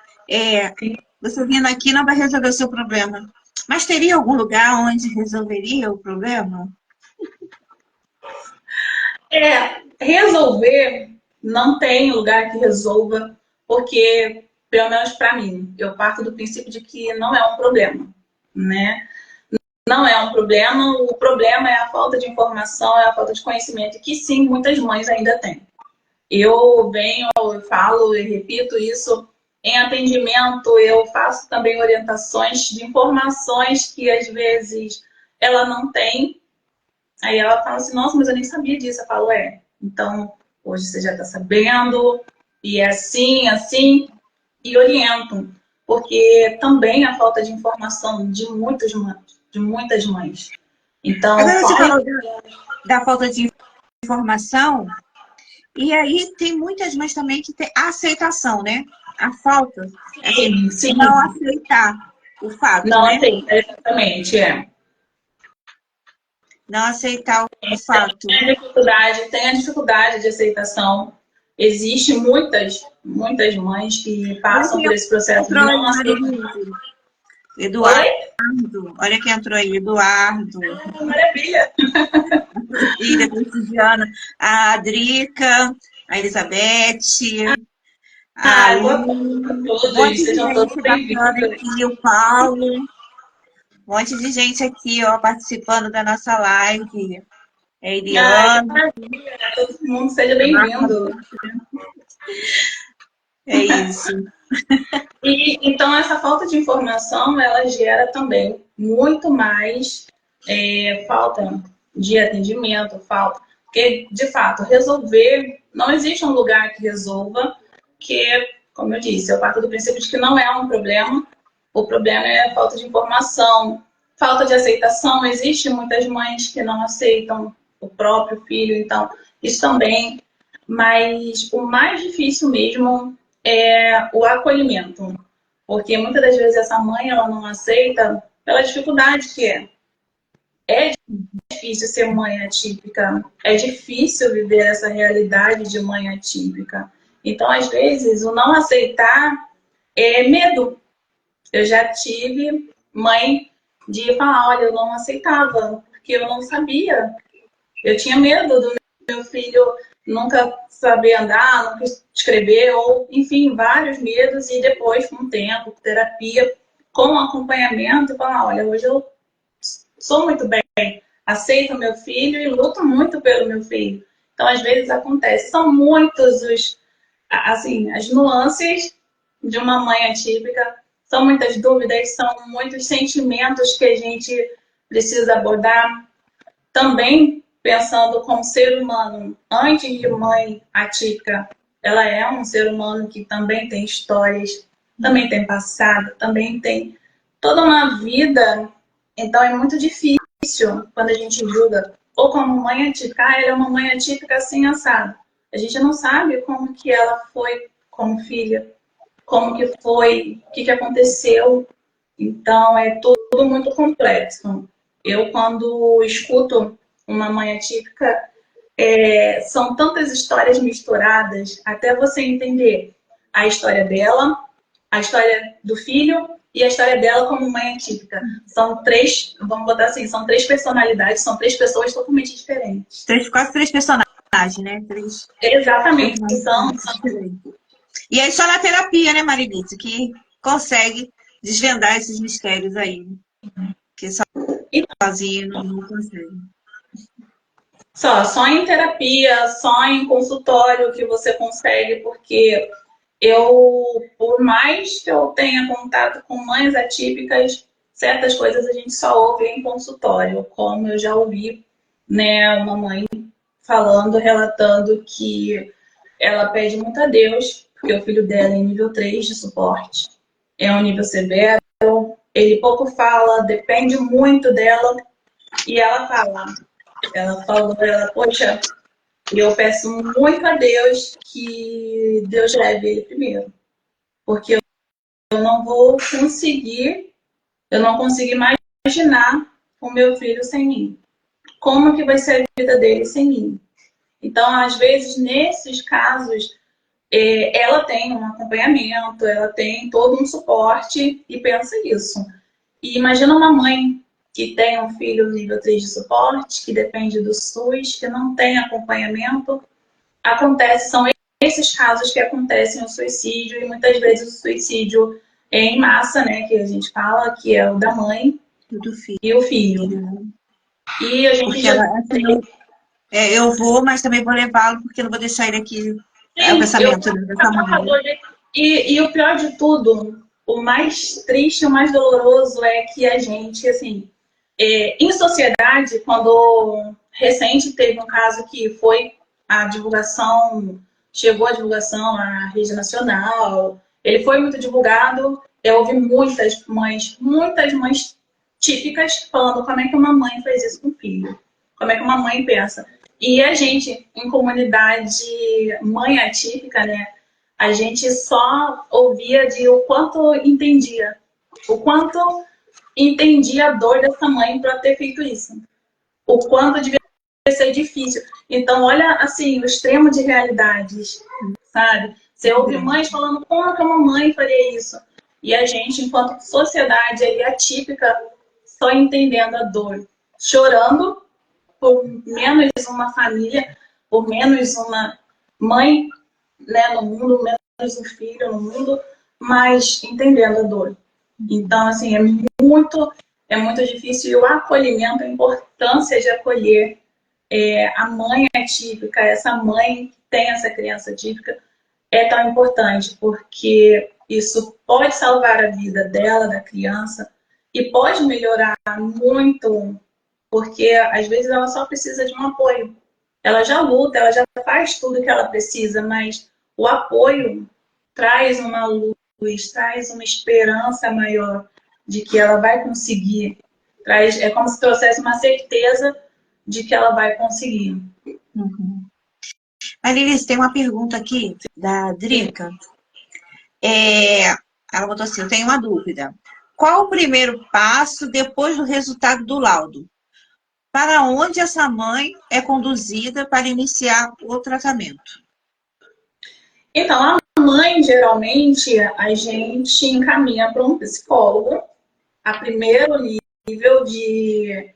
você vindo aqui não vai resolver o seu problema. Mas teria algum lugar onde resolveria o problema? Resolver não tem lugar que resolva, porque, pelo menos para mim, eu parto do princípio de que não é um problema, né? Não é um problema, o problema é a falta de informação, é a falta de conhecimento, que sim, muitas mães ainda têm. Eu venho, eu falo e repito isso em atendimento, eu faço também orientações de informações que às vezes ela não tem. Aí ela fala assim, nossa, mas eu nem sabia disso. Eu falo, então hoje você já está sabendo, e é assim, assim, e oriento. Porque também a falta de informação de muitas mães. Então, Agora você falou da falta de informação, e aí tem muitas mães também que têm a aceitação, né? A falta, assim, sim, não aceitar o fato, não né? aceita, exatamente, Não aceitar o fato. Tem a dificuldade de aceitação. Existem muitas mães que Olha passam quem por esse processo de entrou aí, não aceitar. Marilise. Oi? Eduardo. Olha quem entrou aí, Eduardo. Maravilha! Filha, Cristiana, a Drica, a Elizabeth, a Boa tarde Lu, a um monte todos, de sejam todos gente bacana bem-vindos. aqui, o Paulo, um monte de gente aqui, ó, participando da nossa live. É a Que Eliana, maravilha! Todo mundo seja a Marta, bem-vindo. é isso. E então essa falta de informação ela gera também muito mais falta de atendimento, falta, porque de fato resolver não existe um lugar que resolva, que como eu disse, eu parto do princípio de que não é um problema, o problema é a falta de informação, falta de aceitação. Existem muitas mães que não aceitam o próprio filho, então isso também. Mas o mais difícil mesmo é o acolhimento, porque muitas das vezes essa mãe ela não aceita pela dificuldade que é. É difícil ser mãe atípica, é difícil viver essa realidade de mãe atípica. Então, às vezes, o não aceitar é medo. Eu já tive mãe de falar, olha, eu não aceitava, porque eu não sabia. Eu tinha medo do meu filho nunca saber andar, nunca escrever, ou, enfim, vários medos, e depois, com o tempo, terapia, com acompanhamento, falar, olha, hoje eu sou muito bem, aceito o meu filho e luto muito pelo meu filho. Então, às vezes acontece, são muitos assim, as nuances de uma mãe atípica, são muitas dúvidas, são muitos sentimentos que a gente precisa abordar. Também pensando como ser humano, antes de mãe atípica, ela é um ser humano que também tem histórias, também tem passado, também tem toda uma vida. Então é muito difícil quando a gente julga, ou como mãe atípica, ela é uma mãe atípica assim assado. A gente não sabe como que ela foi como filha, como que foi, o que, que aconteceu. Então é tudo muito complexo. Eu, quando escuto uma mãe atípica, são tantas histórias misturadas até você entender a história dela, a história do filho e a história dela como mãe atípica. São três, vamos botar assim, são três personalidades, são três pessoas totalmente diferentes. Quase três personagens. né? Três Exatamente. personalidades diferentes. E aí só na terapia, né, Marilice, que consegue desvendar esses mistérios aí, né? Que sozinho não consegue. Só em terapia, só em consultório que você consegue, porque por mais que eu tenha contato com mães atípicas, certas coisas a gente só ouve em consultório, como eu já ouvi, né, uma mãe falando, relatando que ela pede muito a Deus, porque o filho dela é nível 3 de suporte, é um nível severo, ele pouco fala, depende muito dela, e ela falou, poxa, eu peço muito a Deus que Deus leve ele primeiro, porque eu não vou conseguir, eu não consigo imaginar o meu filho sem mim. Como que vai ser a vida dele sem mim? Então, às vezes, nesses casos, ela tem um acompanhamento, ela tem todo um suporte e pensa isso. E imagina uma mãe que tem um filho nível 3 de suporte, que depende do SUS, que não tem acompanhamento. São esses casos que acontecem o suicídio, e muitas vezes o suicídio é em massa, né, que a gente fala, que é o da mãe e o filho. E a gente porque ela, assim, eu vou, mas também vou levá-lo, porque eu não vou deixar ele aqui. É o pensamento dessa mãe. E o pior de tudo, o mais triste, o mais doloroso é que a gente, assim, em sociedade, quando recente teve um caso que foi a divulgação, chegou a divulgação à rede nacional, ele foi muito divulgado, eu ouvi muitas mães típicas falando como é que uma mãe faz isso com o filho, como é que uma mãe pensa. E a gente, em comunidade mãe atípica, né, a gente só ouvia de o quanto entendia a dor dessa mãe para ter feito isso. O quanto devia ser difícil. Então, olha, assim, o extremo de realidades, sabe? Você ouve mães falando como que uma mãe faria isso. E a gente, enquanto sociedade ali, atípica, só entendendo a dor. Chorando por menos uma família, por menos uma mãe, né, no mundo, menos um filho no mundo, mas entendendo a dor. Então, assim, é muito difícil. E o acolhimento, a importância de acolher a mãe atípica, essa mãe que tem essa criança atípica, é tão importante, porque isso pode salvar a vida dela, da criança, e pode melhorar muito, porque às vezes ela só precisa de um apoio. Ela já luta, ela já faz tudo que ela precisa, mas o apoio traz uma luz, traz uma esperança maior de que ela vai conseguir. É como se trouxesse uma certeza de que ela vai conseguir. Uhum. Marilice, tem uma pergunta aqui da Drica. Ela botou assim, eu tenho uma dúvida. Qual o primeiro passo depois do resultado do laudo? Para onde essa mãe é conduzida para iniciar o tratamento? Então, a mãe, geralmente, a gente encaminha para um psicólogo, a primeiro nível de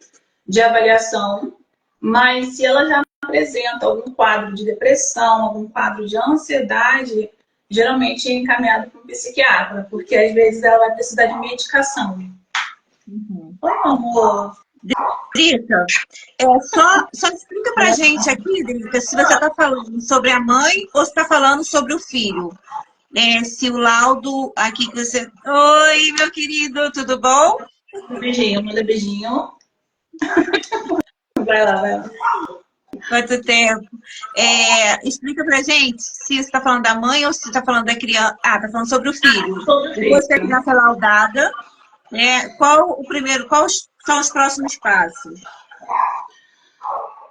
avaliação, mas se ela já apresenta algum quadro de depressão, algum quadro de ansiedade, geralmente é encaminhado para um psiquiatra, porque às vezes ela vai precisar de medicação. Uhum. Oi, amor. Drica, só explica pra gente aqui, Drica, se você está falando sobre a mãe ou se está falando sobre o filho. Se o laudo aqui que você... Oi, meu querido, tudo bom? Beijinho, manda beijinho. Vai lá, vai lá. Quanto tempo? Explica pra gente se você está falando da mãe ou se está falando da criança. Tá falando sobre o filho. Depois que a criança é laudada, quais são os próximos passos?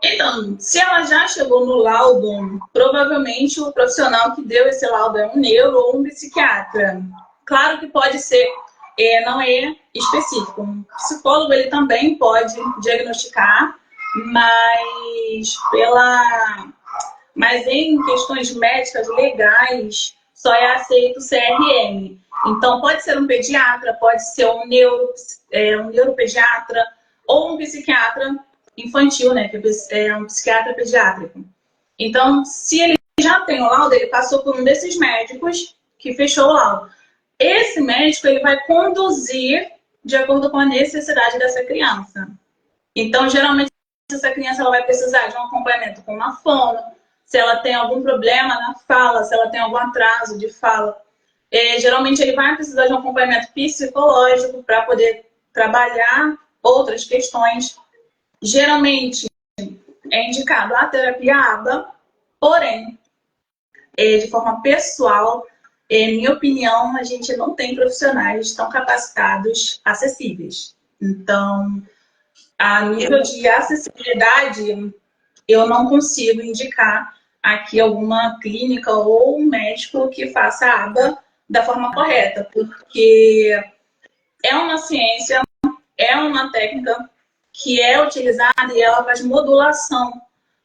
Então, se ela já chegou no laudo, provavelmente o profissional que deu esse laudo é um neuro ou um psiquiatra. Claro que pode ser, não é específico. Um psicólogo ele também pode diagnosticar, mas em questões médicas legais só é aceito o CRM. Então pode ser um pediatra, pode ser um neuropediatra ou um psiquiatra infantil, né, que é um psiquiatra pediátrico. Então, se ele já tem o laudo, ele passou por um desses médicos que fechou o laudo. Esse médico ele vai conduzir de acordo com a necessidade dessa criança. Então, geralmente, essa criança ela vai precisar de um acompanhamento com uma fono, se ela tem algum problema na fala, se ela tem algum atraso de fala. Geralmente, ele vai precisar de um acompanhamento psicológico para poder trabalhar outras questões. Geralmente, é indicado a terapia ABA, porém, de forma pessoal, em minha opinião, a gente não tem profissionais tão capacitados acessíveis. Então, a nível de acessibilidade, eu não consigo indicar aqui alguma clínica ou um médico que faça a aba da forma correta, porque é uma ciência, é uma técnica que é utilizada e ela faz modulação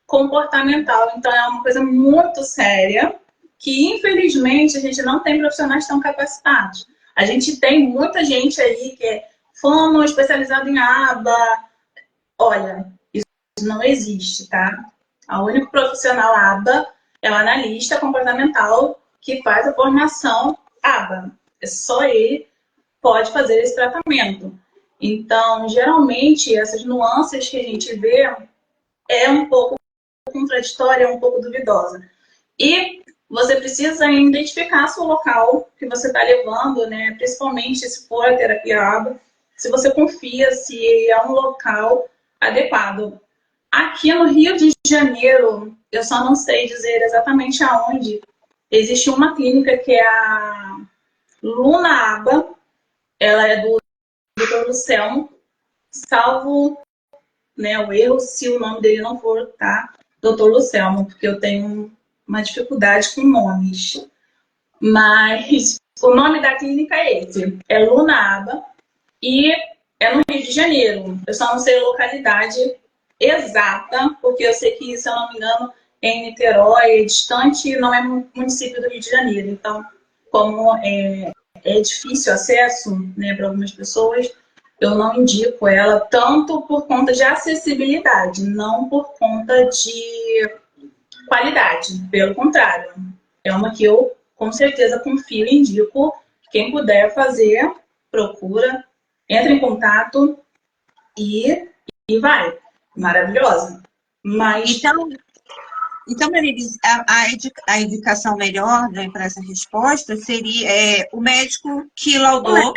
comportamental. Então, é uma coisa muito séria que, infelizmente, a gente não tem profissionais tão capacitados. A gente tem muita gente aí que é fono especializado em aba. Olha, isso não existe, tá? A única profissional aba é o analista comportamental que faz a formação aba. É só ele pode fazer esse tratamento. Então, geralmente, essas nuances que a gente vê é um pouco contraditória, é um pouco duvidosa. E você precisa identificar seu local que você está levando, né? Principalmente se for a terapia aba, se você confia se é um local adequado. Aqui no Rio de Janeiro, eu só não sei dizer exatamente aonde, existe uma clínica que é a Luna Aba, ela é do Dr. Lucelmo, salvo, né, o erro se o nome dele não for, tá? Dr. Lucelmo, porque eu tenho uma dificuldade com nomes. Mas o nome da clínica é esse, é Luna Aba, e é no Rio de Janeiro. Eu só não sei a localidade exata, porque eu sei que, se eu não me engano, é em Niterói, é distante, não é município do Rio de Janeiro. Então, como é difícil acesso, né, para algumas pessoas, eu não indico ela tanto por conta de acessibilidade, não por conta de qualidade. Pelo contrário, é uma que eu com certeza confio e indico. Quem puder fazer, procura, entra em contato e vai. Maravilhosa. Mas Então, Marilise, a indicação melhor, né, para essa resposta seria o médico que laudou,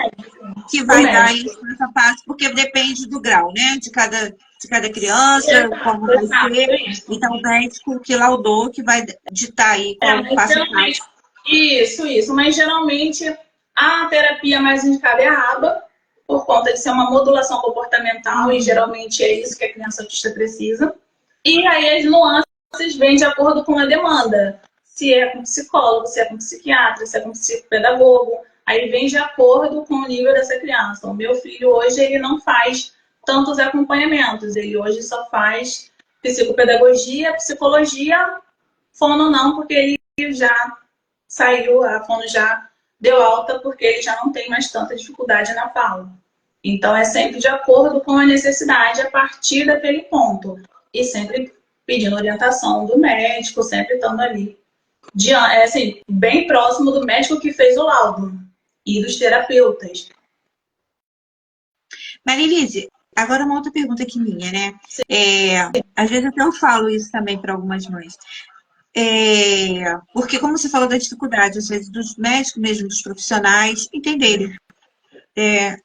que vai dar isso nessa parte, porque depende do grau, né, de cada criança, como vai ser. Então, o médico que laudou, que vai ditar aí qual passo a passo. Isso. Mas geralmente a terapia mais indicada é a aba, por conta de ser uma modulação comportamental, e geralmente é isso que a criança autista precisa. E aí as nuances vêm de acordo com a demanda. Se é com psicólogo, se é com psiquiatra, se é com psicopedagogo. Aí vem de acordo com o nível dessa criança. O meu filho hoje ele não faz tantos acompanhamentos. Ele hoje só faz psicopedagogia, psicologia, fono não, porque ele já saiu, a fono já deu alta, porque ele já não tem mais tanta dificuldade na fala. Então, é sempre de acordo com a necessidade a partir daquele ponto. E sempre pedindo orientação do médico, sempre estando ali. Assim, bem próximo do médico que fez o laudo e dos terapeutas. Marilise, agora uma outra pergunta aqui minha, né? Às vezes até eu falo isso também para algumas mães. Porque, como você falou da dificuldade, às vezes, dos médicos mesmo, dos profissionais, entenderem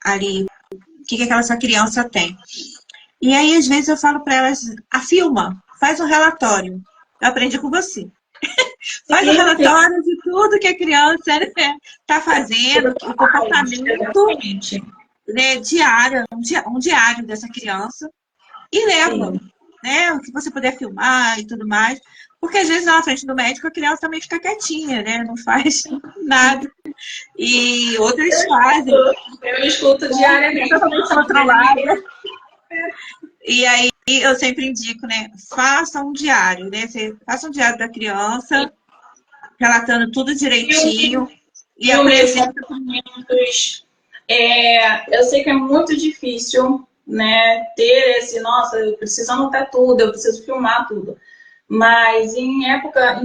ali o que aquela sua criança tem. E aí, às vezes, eu falo para elas, filma, faz um relatório. Eu aprendi com você. Faz um relatório de tudo que a criança está fazendo, o comportamento, né, diário, um diário dessa criança, e leva, né, o que você puder filmar e tudo mais. Porque, às vezes, na frente do médico, a criança também fica quietinha, né? Não faz nada. E outras fazem. Eu escuto diariamente. Totalmente controlada. E aí, eu sempre indico, né? Faça um diário, né? Você faça um diário da criança, relatando tudo direitinho. E apresenta. Eu sei que é muito difícil, né? Ter esse, nossa, eu preciso anotar tudo, eu preciso filmar tudo. Mas em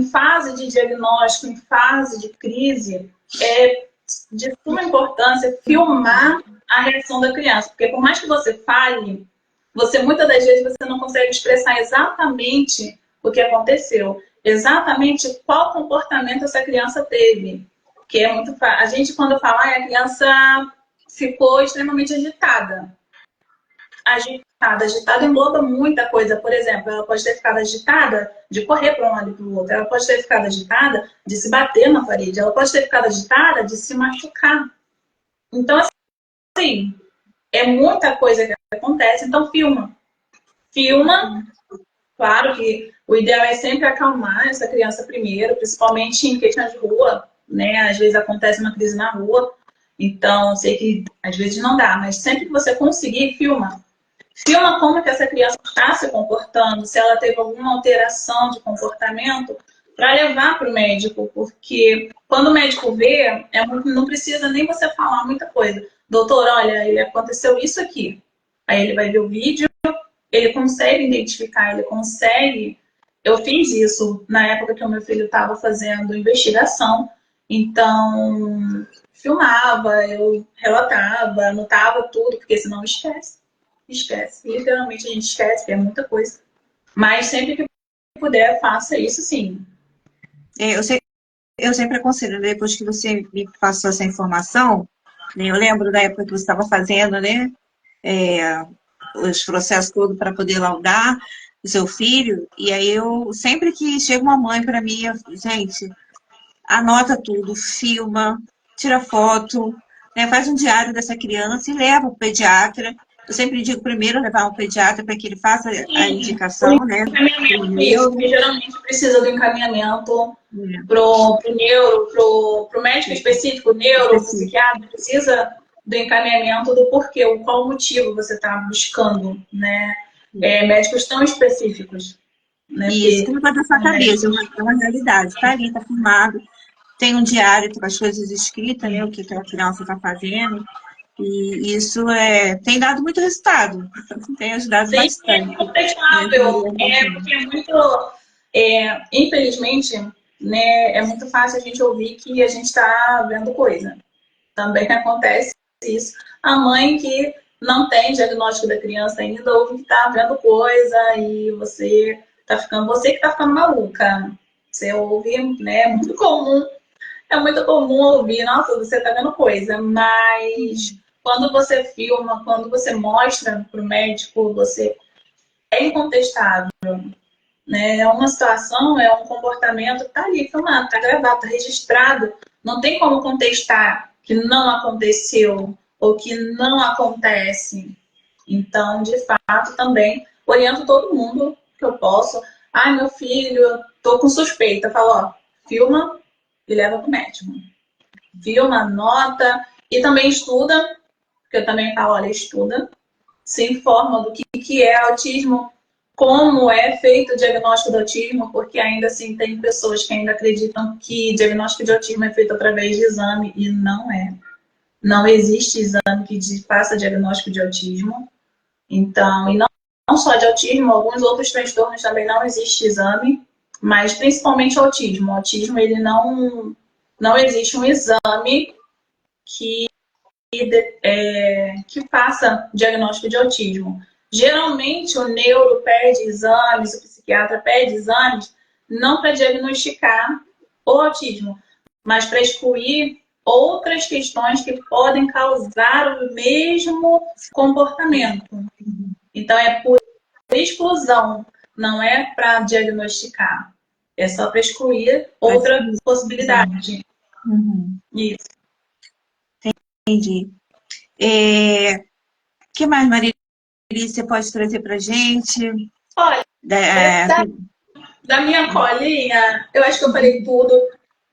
fase de diagnóstico, em fase de crise, é de suma importância filmar a reação da criança. Porque por mais que você fale, você muitas das vezes você não consegue expressar exatamente o que aconteceu, exatamente qual comportamento essa criança teve. Que é muito fácil. A gente, quando fala, a criança ficou extremamente agitada. Agitada engloba muita coisa. Por exemplo, ela pode ter ficado agitada de correr para um lado e para o outro. Ela pode ter ficado agitada de se bater na parede. Ela pode ter ficado agitada de se machucar. Então, assim, é muita coisa que acontece. Então, filma. Filma. Claro que o ideal é sempre acalmar essa criança primeiro, principalmente em questão de rua, né? Às vezes acontece uma crise na rua. Então, sei que às vezes não dá, mas sempre que você conseguir, filma. Filma como que essa criança está se comportando, se ela teve alguma alteração de comportamento, para levar para o médico, porque quando o médico vê, não precisa nem você falar muita coisa. Doutor, olha, ele aconteceu isso aqui. Aí ele vai ver o vídeo, ele consegue identificar, ele consegue. Eu fiz isso na época que o meu filho estava fazendo investigação, então filmava, eu relatava, anotava tudo, porque senão esquece. Esquece. Literalmente a gente esquece, que é muita coisa. Mas sempre que puder, faça isso sim. Eu sempre aconselho, né, depois que você me passou essa informação, né, eu lembro da época que você estava fazendo, né, os processos todos para poder laudar o seu filho, e aí eu, sempre que chega uma mãe para mim, gente, anota tudo, filma, tira foto, né, faz um diário dessa criança e leva para o pediatra. Eu sempre digo primeiro levar um pediatra para que ele faça a Sim, o indicação, né, encaminhamento, isso, primeiro, porque geralmente precisa do encaminhamento né, pro neuro, pro médico específico, neuro, pro específico. psiquiatra, precisa do encaminhamento do porquê, qual o motivo você está buscando, né? Médicos tão específicos, né? Isso, Porque tem que botar na sua são cabeça, médicos. é uma realidade. Está ali, está filmado, tem um diário com as coisas escritas, né, o que aquela criança está fazendo, e isso tem dado muito resultado, tem ajudado Sim, é bastante. incontestável. É porque é muito. Infelizmente, né, é muito fácil a gente ouvir que a gente está vendo coisa. Também acontece isso. A mãe que não tem diagnóstico da criança ainda ouve que está vendo coisa e você que está ficando maluca. Você ouve, né? É muito comum ouvir, nossa, você está vendo coisa, mas quando você filma, quando você mostra para o médico, você é incontestável, né? É uma situação, é um comportamento que está ali filmado, está gravado, está registrado. Não tem como contestar que não aconteceu ou que não acontece. Então, de fato, também oriento todo mundo que eu posso. Ai, meu filho, eu tô com suspeita. Falo, ó, filma e leva pro médico. Filma, anota e também estuda, porque eu também falo, olha, estuda, se informa do que é autismo, como é feito o diagnóstico do autismo, porque ainda assim tem pessoas que ainda acreditam que diagnóstico de autismo é feito através de exame e não é. Não existe exame que faça diagnóstico de autismo. Então, e não só de autismo, alguns outros transtornos também não existe exame, mas principalmente o autismo. O autismo, ele não existe um exame que que faça diagnóstico de autismo. Geralmente, o neuro pede exames, o psiquiatra pede exames, não para diagnosticar o autismo, mas para excluir outras questões que podem causar o mesmo comportamento. Então, é por exclusão, não é para diagnosticar. É só para excluir outra possibilidade. Uhum. Isso. Entendi. O que mais, Maria, você pode trazer para a gente? Olha, Da, da minha colinha, eu acho que eu falei tudo,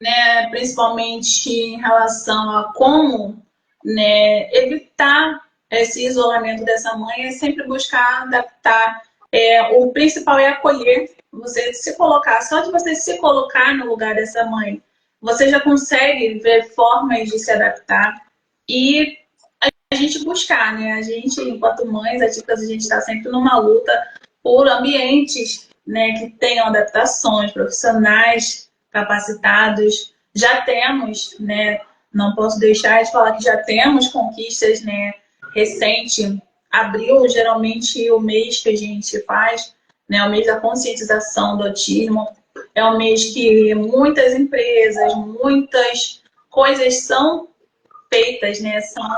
né? Principalmente em relação a como, né, evitar esse isolamento dessa mãe, é sempre buscar adaptar. O principal é acolher, você se colocar, só de você se colocar no lugar dessa mãe, você já consegue ver formas de se adaptar e a gente buscar, né? A gente, enquanto mães, a gente está sempre numa luta por ambientes né, que tenham adaptações, profissionais capacitados. Já temos, né, não posso deixar de falar que já temos conquistas, né, recente. Abril, geralmente, o mês que a gente faz, né, o mês da conscientização do autismo, é um mês que muitas empresas, muitas coisas são feitas, né, são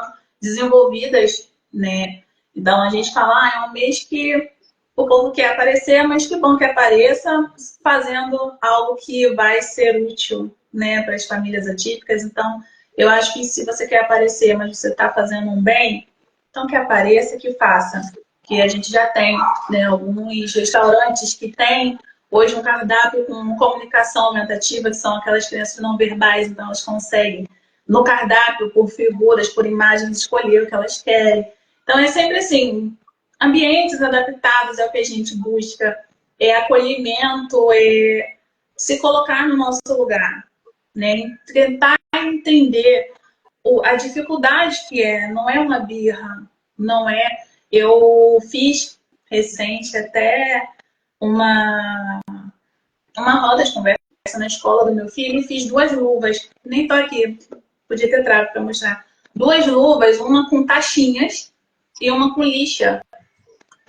desenvolvidas, né. Então a gente fala, é um mês que o povo quer aparecer, mas que bom que apareça fazendo algo que vai ser útil, né, para as famílias atípicas. Então, eu acho que se você quer aparecer, mas você está fazendo um bem, então que apareça, que faça. Que a gente já tem, né, alguns restaurantes que têm hoje um cardápio com comunicação aumentativa, que são aquelas crianças não verbais, então elas conseguem, no cardápio, por figuras, por imagens, escolher o que elas querem. Então é sempre assim, ambientes adaptados é o que a gente busca, é acolhimento, é se colocar no nosso lugar, né? Tentar entender a dificuldade que é, não é uma birra, não é. Eu fiz recente até uma, uma roda de conversa na escola do meu filho e fiz 2 luvas, nem tô aqui, podia ter trago para mostrar. 2 luvas, uma com taxinhas e uma com lixa,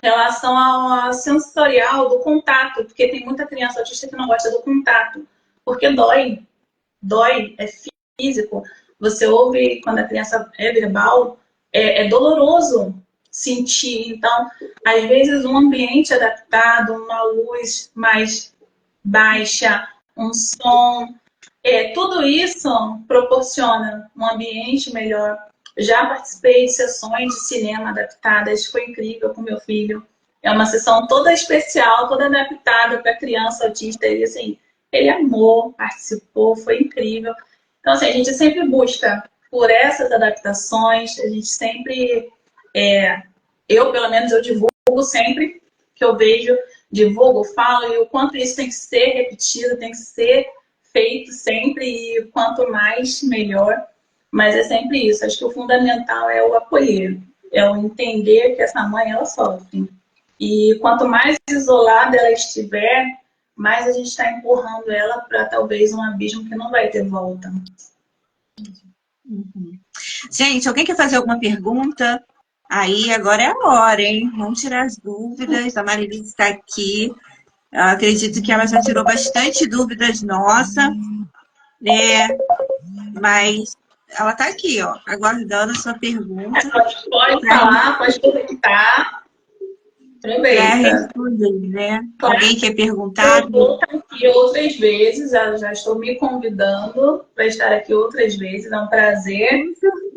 relação ao sensorial do contato, porque tem muita criança autista que não gosta do contato, porque dói, é físico. Você ouve quando a criança é verbal, é doloroso sentir. Então, às vezes, um ambiente adaptado, uma luz mais baixa, um som, tudo isso proporciona um ambiente melhor. Já participei de sessões de cinema adaptadas, foi incrível com meu filho. É uma sessão toda especial, toda adaptada para criança autista. E assim, ele amou, participou, foi incrível. Então, assim, a gente sempre busca por essas adaptações, a gente sempre, eu pelo menos, eu divulgo sempre que eu vejo, divulgo, falo, e o quanto isso tem que ser repetido, tem que ser feito sempre, e quanto mais, melhor. Mas é sempre isso, acho que o fundamental é o acolher, é o entender que essa mãe, ela sofre. E quanto mais isolada ela estiver, mais a gente está empurrando ela para talvez um abismo que não vai ter volta. Uhum. Gente, alguém quer fazer alguma pergunta? Aí, agora é a hora, hein? Vamos tirar as dúvidas. A Marilise está aqui. Eu acredito que ela já tirou bastante dúvidas nossa, né? Mas ela está aqui, ó, aguardando a sua pergunta. Pode falar, pode conectar. Quer Aproveita. responder, né? Alguém quer perguntar? Eu vou estar aqui outras vezes, já estou me convidando para estar aqui outras vezes, é um prazer.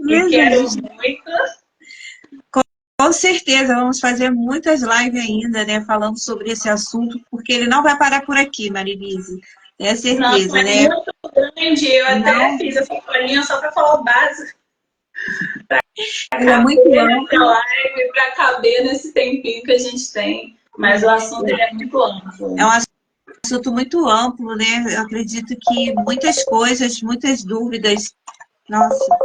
E quero muito. Com certeza, vamos fazer muitas lives ainda, né? Falando sobre esse assunto, porque ele não vai parar por aqui, Marilise. É certeza, Não, né? Muito grande, eu até fiz essa folhinha só para falar o básico. Ele é muito amplo. Live, para caber nesse tempinho que a gente tem. Mas o assunto ele é muito amplo. É um assunto muito amplo, né? Eu acredito que muitas coisas, muitas dúvidas. Nossa,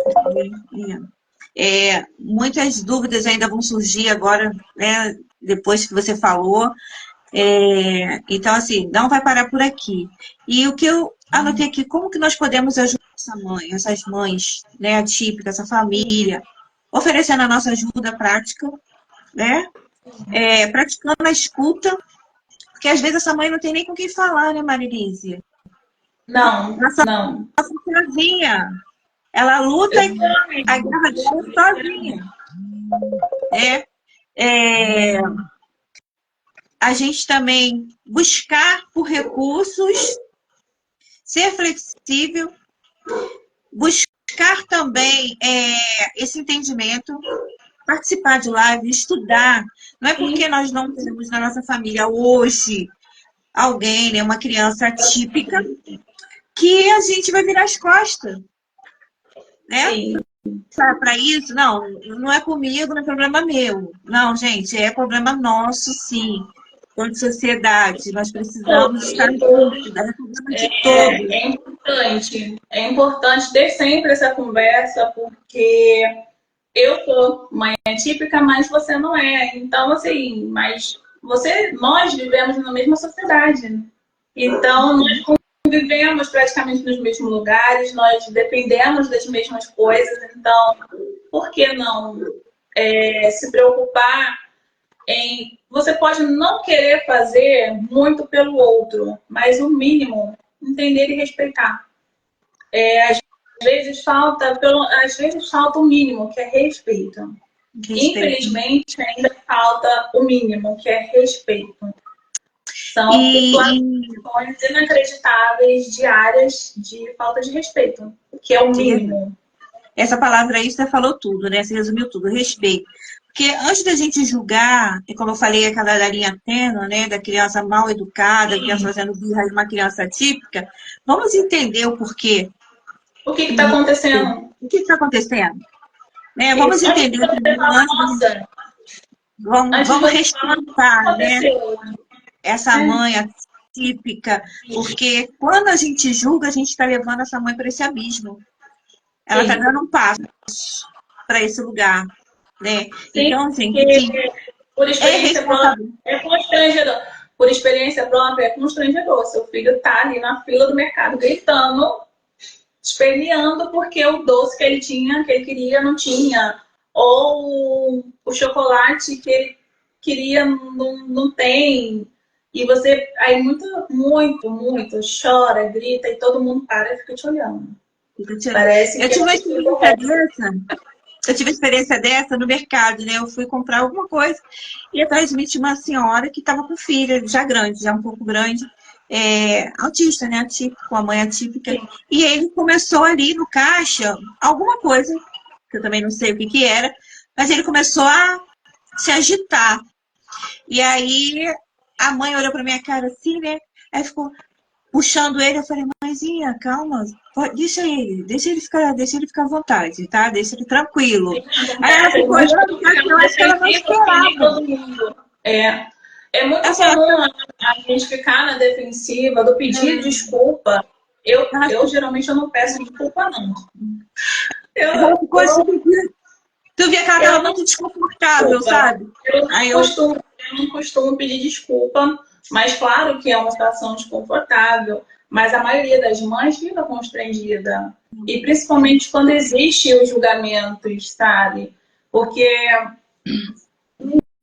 muitas dúvidas ainda vão surgir agora, né? Depois que você falou. Então, assim, não vai parar por aqui. E o que eu anotei aqui, como que nós podemos ajudar essa mãe, essas mães, né, atípicas, essa família, oferecendo a nossa ajuda prática, né? Praticando a escuta, porque às vezes essa mãe não tem nem com quem falar, né, Marilise? Não. Sozinha. Ela luta a guerra dela sozinha. A gente também buscar por recursos, ser flexível, buscar também esse entendimento, participar de live, estudar. Não é porque nós não temos na nossa família hoje alguém, né, uma criança atípica, que a gente vai virar as costas, né? Para isso, não é comigo, não é problema meu. Não, gente, é problema nosso, sim. Enquanto sociedade, nós precisamos estar juntos, é problema de todos. É importante ter sempre essa conversa, porque eu sou mãe atípica, mas você não é. Então, assim, mas nós vivemos na mesma sociedade. Então, nós convivemos praticamente nos mesmos lugares, nós dependemos das mesmas coisas. Então, por que não se preocupar em... Você pode não querer fazer muito pelo outro, mas o mínimo, entender e respeitar. Às vezes falta o mínimo, que é respeito. Infelizmente, ainda falta o mínimo, que é respeito. São situações inacreditáveis diárias de falta de respeito, que é o mínimo. Essa palavra aí você falou tudo, né? Você resumiu tudo, respeito. Porque antes da gente julgar, e como eu falei, aquela da linha tênue, né? Da criança mal educada, a criança fazendo birra de uma criança atípica, vamos entender o porquê. O que está acontecendo? O que está acontecendo? Né? Vamos entender o que vamos respeitar, né? Essa mãe atípica, porque quando a gente julga, a gente está levando essa mãe para esse abismo. Ela está dando um passo para esse lugar, né? Sim, então, gente, por experiência própria, é constrangedor. Por experiência própria, é constrangedor. Seu filho está ali na fila do mercado gritando, esperneando porque o doce que ele tinha, que ele queria, não tinha. Ou o chocolate que ele queria, não tem. E você aí muito chora, grita e todo mundo para e fica te olhando. Parece eu tive uma experiência dessa no mercado, né? Eu fui comprar alguma coisa e atrás de mim tinha uma senhora que estava com filha, já grande, já um pouco grande, autista, né? Atípico, a mãe atípica. Sim. E ele começou ali no caixa alguma coisa, que eu também não sei o que era, mas ele começou a se agitar. E aí a mãe olhou para minha cara assim, né? Aí ficou puxando ele, eu falei, mãezinha, calma, deixa ele ficar à vontade, tá? Deixa ele tranquilo. Aí ela ficou olhando, eu acho que ela não esperava. É muito comum a gente ficar na defensiva do pedir desculpa. Eu geralmente eu não peço desculpa, não. Tu via que ela estava muito desconfortável, sabe? Eu não costumo pedir desculpa. Mas claro que é uma situação desconfortável, mas a maioria das mães fica constrangida. E principalmente quando existem os julgamentos, sabe? Porque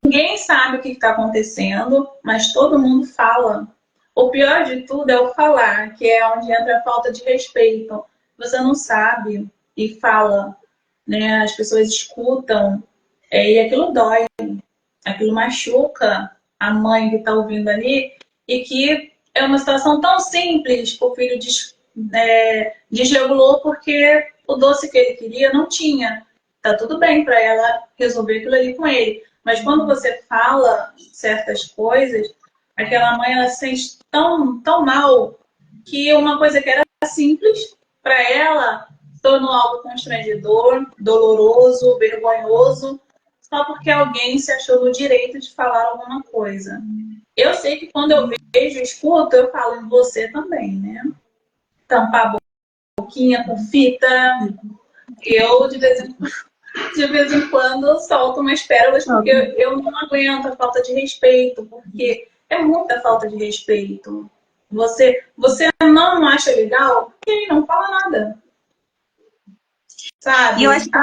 ninguém sabe o que está acontecendo, mas todo mundo fala. O pior de tudo é o falar, que é onde entra a falta de respeito. Você não sabe e fala, né? As pessoas escutam e aquilo dói, aquilo machuca a mãe que está ouvindo ali, e que é uma situação tão simples, o filho desregulou porque o doce que ele queria não tinha. Tá tudo bem para ela resolver aquilo ali com ele. Mas quando você fala certas coisas, aquela mãe ela se sente tão mal que uma coisa que era simples para ela tornou algo constrangedor, doloroso, vergonhoso, só porque alguém se achou no direito de falar alguma coisa. Eu sei que quando eu vejo, escuto, eu falo em você também, né? Tampar a boquinha com fita. Eu, de vez em quando, solto umas pérolas, porque eu não aguento a falta de respeito, porque é muita falta de respeito. Você não acha legal? Ok, não fala nada. Sabe? E eu acho que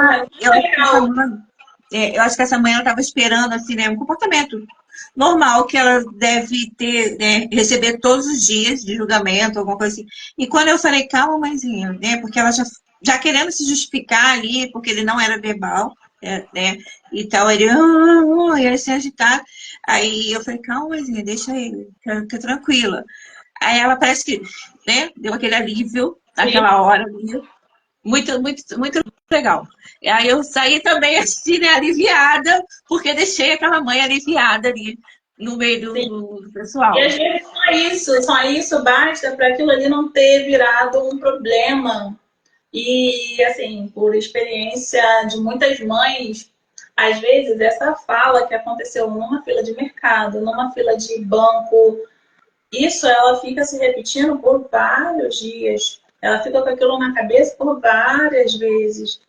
eu acho que essa mãe estava esperando assim, né, um comportamento normal que ela deve ter, né, receber todos os dias de julgamento, alguma coisa assim. E quando eu falei, calma, mãezinha, né, porque ela já querendo se justificar ali, porque ele não era verbal, né, e tal, ele ia se agitar. Aí eu falei, calma, mãezinha, deixa ele, fica tranquila. Aí ela parece que, né, deu aquele alívio naquela hora ali. Muito legal. E aí eu saí também assim, né, aliviada, porque deixei aquela mãe aliviada ali no meio do pessoal. E às vezes só isso basta para aquilo ali não ter virado um problema. E assim, por experiência de muitas mães, às vezes essa fala que aconteceu numa fila de mercado, numa fila de banco, isso ela fica se repetindo por vários dias. Ela fica com aquilo na cabeça por várias vezes,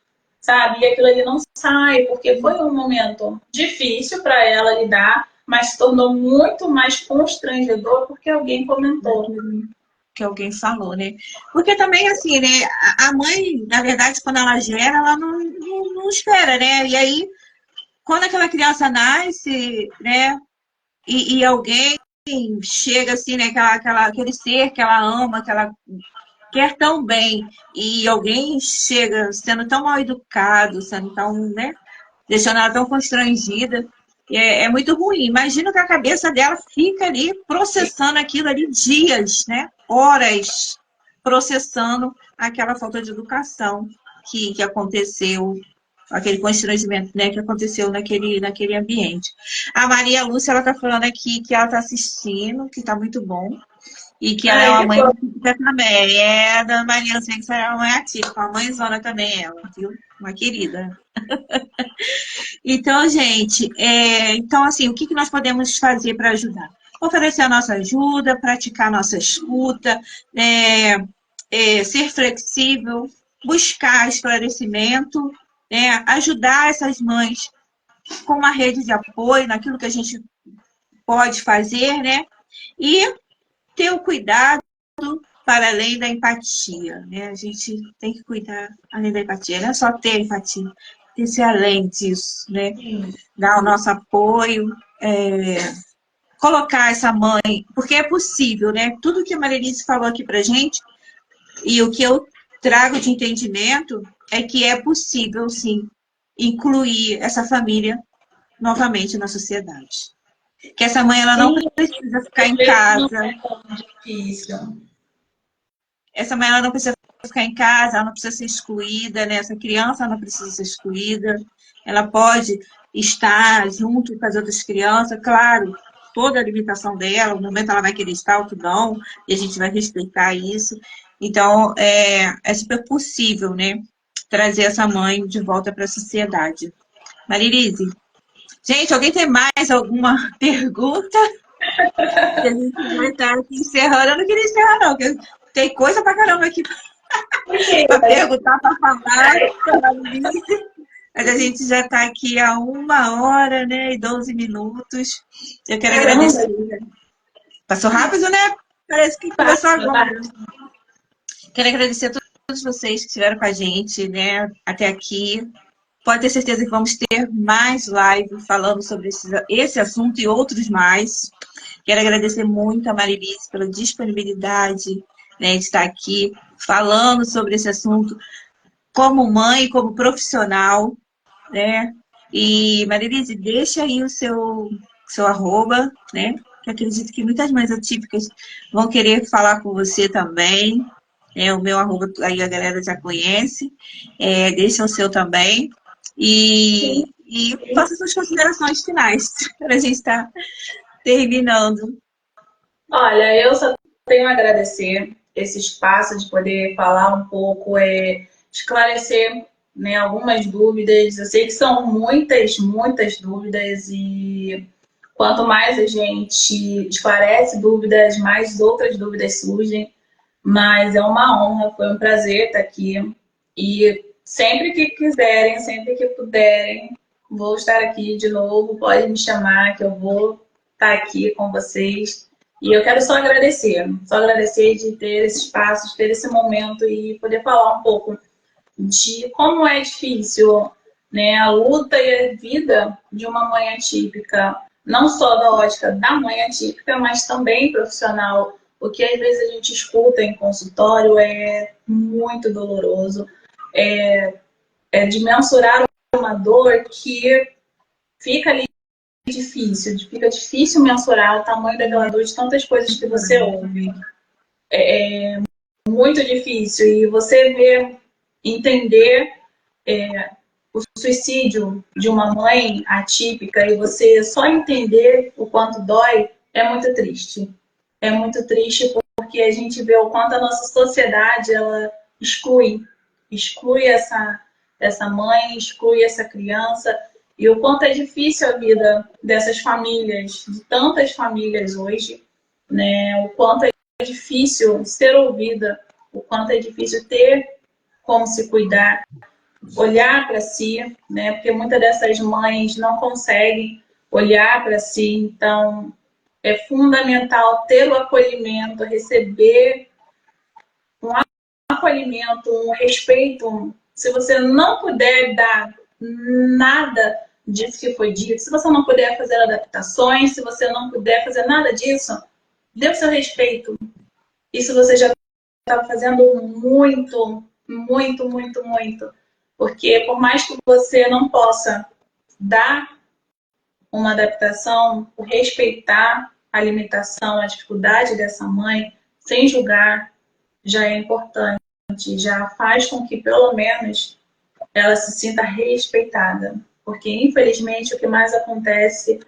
sabe? E aquilo ali não sai, porque foi um momento difícil para ela lidar, mas se tornou muito mais constrangedor porque alguém comentou. Que alguém falou, né? Porque também, assim, né? A mãe, na verdade, quando ela gera, ela não espera, né? E aí, quando aquela criança nasce, né? E alguém chega, assim, né? Aquele ser que ela ama, que ela quer tão bem, e alguém chega sendo tão mal educado, sendo tão, né? Deixando ela tão constrangida. É muito ruim. Imagina que a cabeça dela fica ali processando aquilo ali dias, né? Horas processando aquela falta de educação que aconteceu, aquele constrangimento, né, que aconteceu naquele ambiente. A Maria Lúcia, ela está falando aqui que ela está assistindo, que está muito bom, e que ela é Ai, uma que mãe fofo. atípica também. É, da Maria Lúcia, que é uma mãe atípica, uma mãezona também ela, viu? Uma querida. Então, gente, então assim, o que nós podemos fazer para ajudar? Oferecer a nossa ajuda, praticar a nossa escuta, ser flexível, buscar esclarecimento, né, ajudar essas mães com uma rede de apoio naquilo que a gente pode fazer, né? E ter o cuidado para além da empatia, né? A gente tem que cuidar além da empatia, não é só ter empatia, tem que ser além disso, né? Dar o nosso apoio, colocar essa mãe, porque é possível, né? Tudo que a Marilice falou aqui pra gente, e o que eu trago de entendimento, é que é possível, sim, incluir essa família novamente na sociedade. Que essa mãe, ela não Sim, precisa ficar às em vezes não casa, é tão difícil. essa mãe, ela não precisa ficar em casa, ela não precisa ser excluída, né? Essa criança não precisa ser excluída, ela pode estar junto com as outras crianças, claro, toda a limitação dela, no momento ela vai querer estar, outro não, e a gente vai respeitar isso. Então, é super possível, né? Trazer essa mãe de volta para a sociedade. Marilise, gente, alguém tem mais alguma pergunta? Que a gente vai estar aqui encerrando. Eu não queria encerrar, não, porque tem coisa pra caramba aqui para perguntar, para falar, mas a gente já está aqui há 1 hora, né, e 12 minutos. Eu quero Caramba, agradecer. Passou rápido, né? Parece que começou fácil, agora. tá? Quero agradecer a todos vocês que estiveram com a gente, né, até aqui. Pode ter certeza que vamos ter mais live falando sobre esse assunto e outros mais. Quero agradecer muito a Marilice pela disponibilidade, né, de estar aqui falando sobre esse assunto como mãe, como profissional, né? E, Marilise, deixa aí o seu arroba, né? Que acredito que muitas mães atípicas vão querer falar com você também. O meu arroba aí a galera já conhece. Deixa o seu também. E faça suas considerações finais para a gente estar terminando. Olha, eu só tenho a agradecer esse espaço de poder falar um pouco, esclarecer, né, algumas dúvidas. Eu sei que são muitas, muitas dúvidas e quanto mais a gente esclarece dúvidas, mais outras dúvidas surgem. Mas é uma honra, foi um prazer estar aqui. E sempre que quiserem, sempre que puderem, vou estar aqui de novo. Pode me chamar que eu vou estar aqui com vocês. E eu quero só agradecer de ter esse espaço, de ter esse momento e poder falar um pouco de como é difícil, né, a luta e a vida de uma mãe atípica, não só da ótica da mãe atípica, mas também profissional. O que às vezes a gente escuta em consultório é muito doloroso, é de mensurar uma dor que fica ali difícil, fica difícil mensurar o tamanho daquela dor de tantas coisas que você ouve. Muito difícil. E você vê, entender o suicídio de uma mãe atípica e você só entender o quanto dói é muito triste. É muito triste porque a gente vê o quanto a nossa sociedade ela exclui essa mãe, exclui essa criança e o quanto é difícil a vida dessas famílias, de tantas famílias hoje, né? O quanto é difícil ser ouvida, o quanto é difícil ter como se cuidar, olhar para si, né? Porque muitas dessas mães não conseguem olhar para si. Então, é fundamental ter o acolhimento, receber um acolhimento, um respeito. Se você não puder dar nada disso que foi dito, se você não puder fazer adaptações, se você não puder fazer nada disso, dê o seu respeito. Isso você já está fazendo muito, muito, muito, muito. Porque por mais que você não possa dar uma adaptação, respeitar a limitação, a dificuldade dessa mãe, sem julgar, já é importante. Já faz com que, pelo menos, ela se sinta respeitada. Porque, infelizmente, o que mais acontece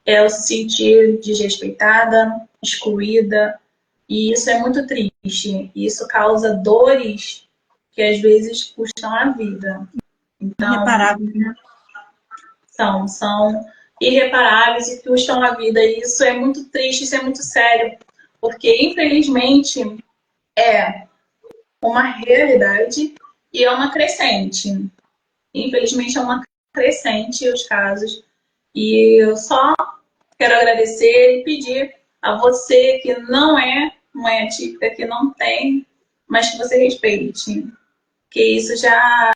é ela se sentir desrespeitada, excluída, e isso é muito triste. Isso causa dores que, às vezes, custam a vida. Então, Irreparável, né? são irreparáveis e custam a vida. E isso é muito triste, isso é muito sério. Porque, infelizmente, é uma realidade e é uma crescente. Infelizmente, é uma crescente os casos. E eu só quero agradecer e pedir a você que não é mãe atípica, que não tem, mas que você respeite. Que isso já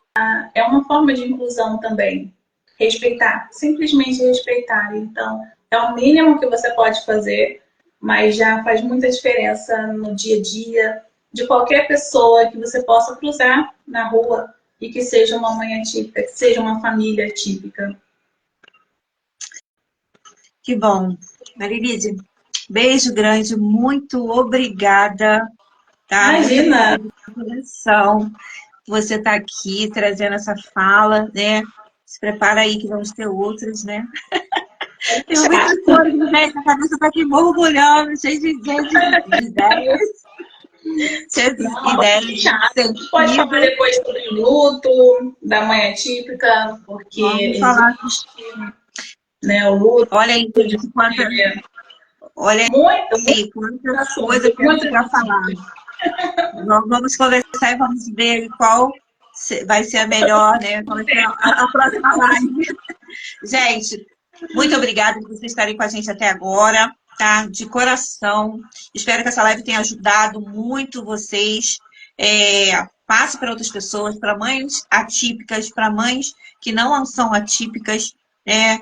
é uma forma de inclusão também. Respeitar, simplesmente respeitar. Então, é o mínimo que você pode fazer, mas já faz muita diferença no dia a dia de qualquer pessoa que você possa cruzar na rua e que seja uma mãe atípica, que seja uma família atípica. Que bom. Marilise, beijo grande, muito obrigada, tá? Imagina! Coração. Você está aqui trazendo essa fala, né? Se prepara aí que vamos ter outras, né? Tenho muitas coisas, né? A cabeça está aqui borbulhando, cheia de ideias. Cheia de ideias. Pode falar depois sobre o luto da mãe atípica, porque vamos falar. existe, né, o luto. Olha aí, olha aí, quantas coisas temos para falar. Vamos conversar e vamos ver qual vai ser a melhor, né? Qual vai ser a próxima live. Gente, muito obrigada por vocês estarem com a gente até agora, tá? De coração. Espero que essa live tenha ajudado muito vocês. Passe para outras pessoas, para mães atípicas, para mães que não são atípicas, né?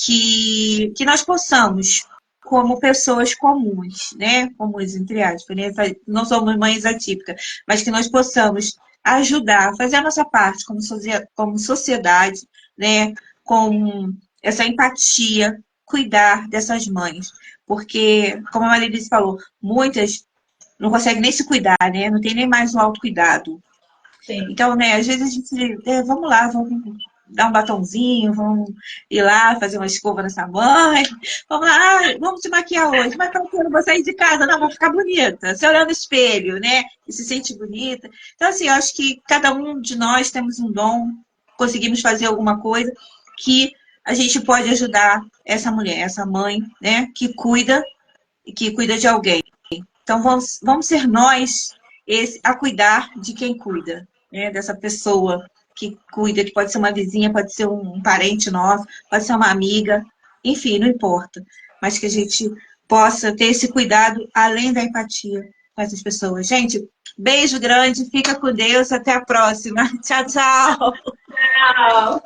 Que nós possamos, como pessoas comuns, né? Comuns, entre aspas, né? Não somos mães atípicas, mas que nós possamos ajudar, fazer a nossa parte como sociedade, né? Com essa empatia, cuidar dessas mães. Porque, como a Marilise falou, muitas não conseguem nem se cuidar, né? Não tem nem mais o autocuidado. Sim. Então, né, às vezes a gente, vamos lá, vamos dar um batonzinho, vamos ir lá fazer uma escova nessa mãe, vamos lá, vamos te maquiar hoje, mas eu não vou sair de casa, não, vou ficar bonita. Você olhar no espelho, né, e se sente bonita. Então, assim, eu acho que cada um de nós temos um dom, conseguimos fazer alguma coisa que a gente pode ajudar essa mulher, essa mãe, né, que cuida de alguém. Então, vamos ser nós a cuidar de quem cuida, né, dessa pessoa que cuida, que pode ser uma vizinha, pode ser um parente nosso, pode ser uma amiga, enfim, não importa. Mas que a gente possa ter esse cuidado além da empatia com essas pessoas. Gente, beijo grande, fica com Deus, até a próxima. Tchau, tchau. Tchau.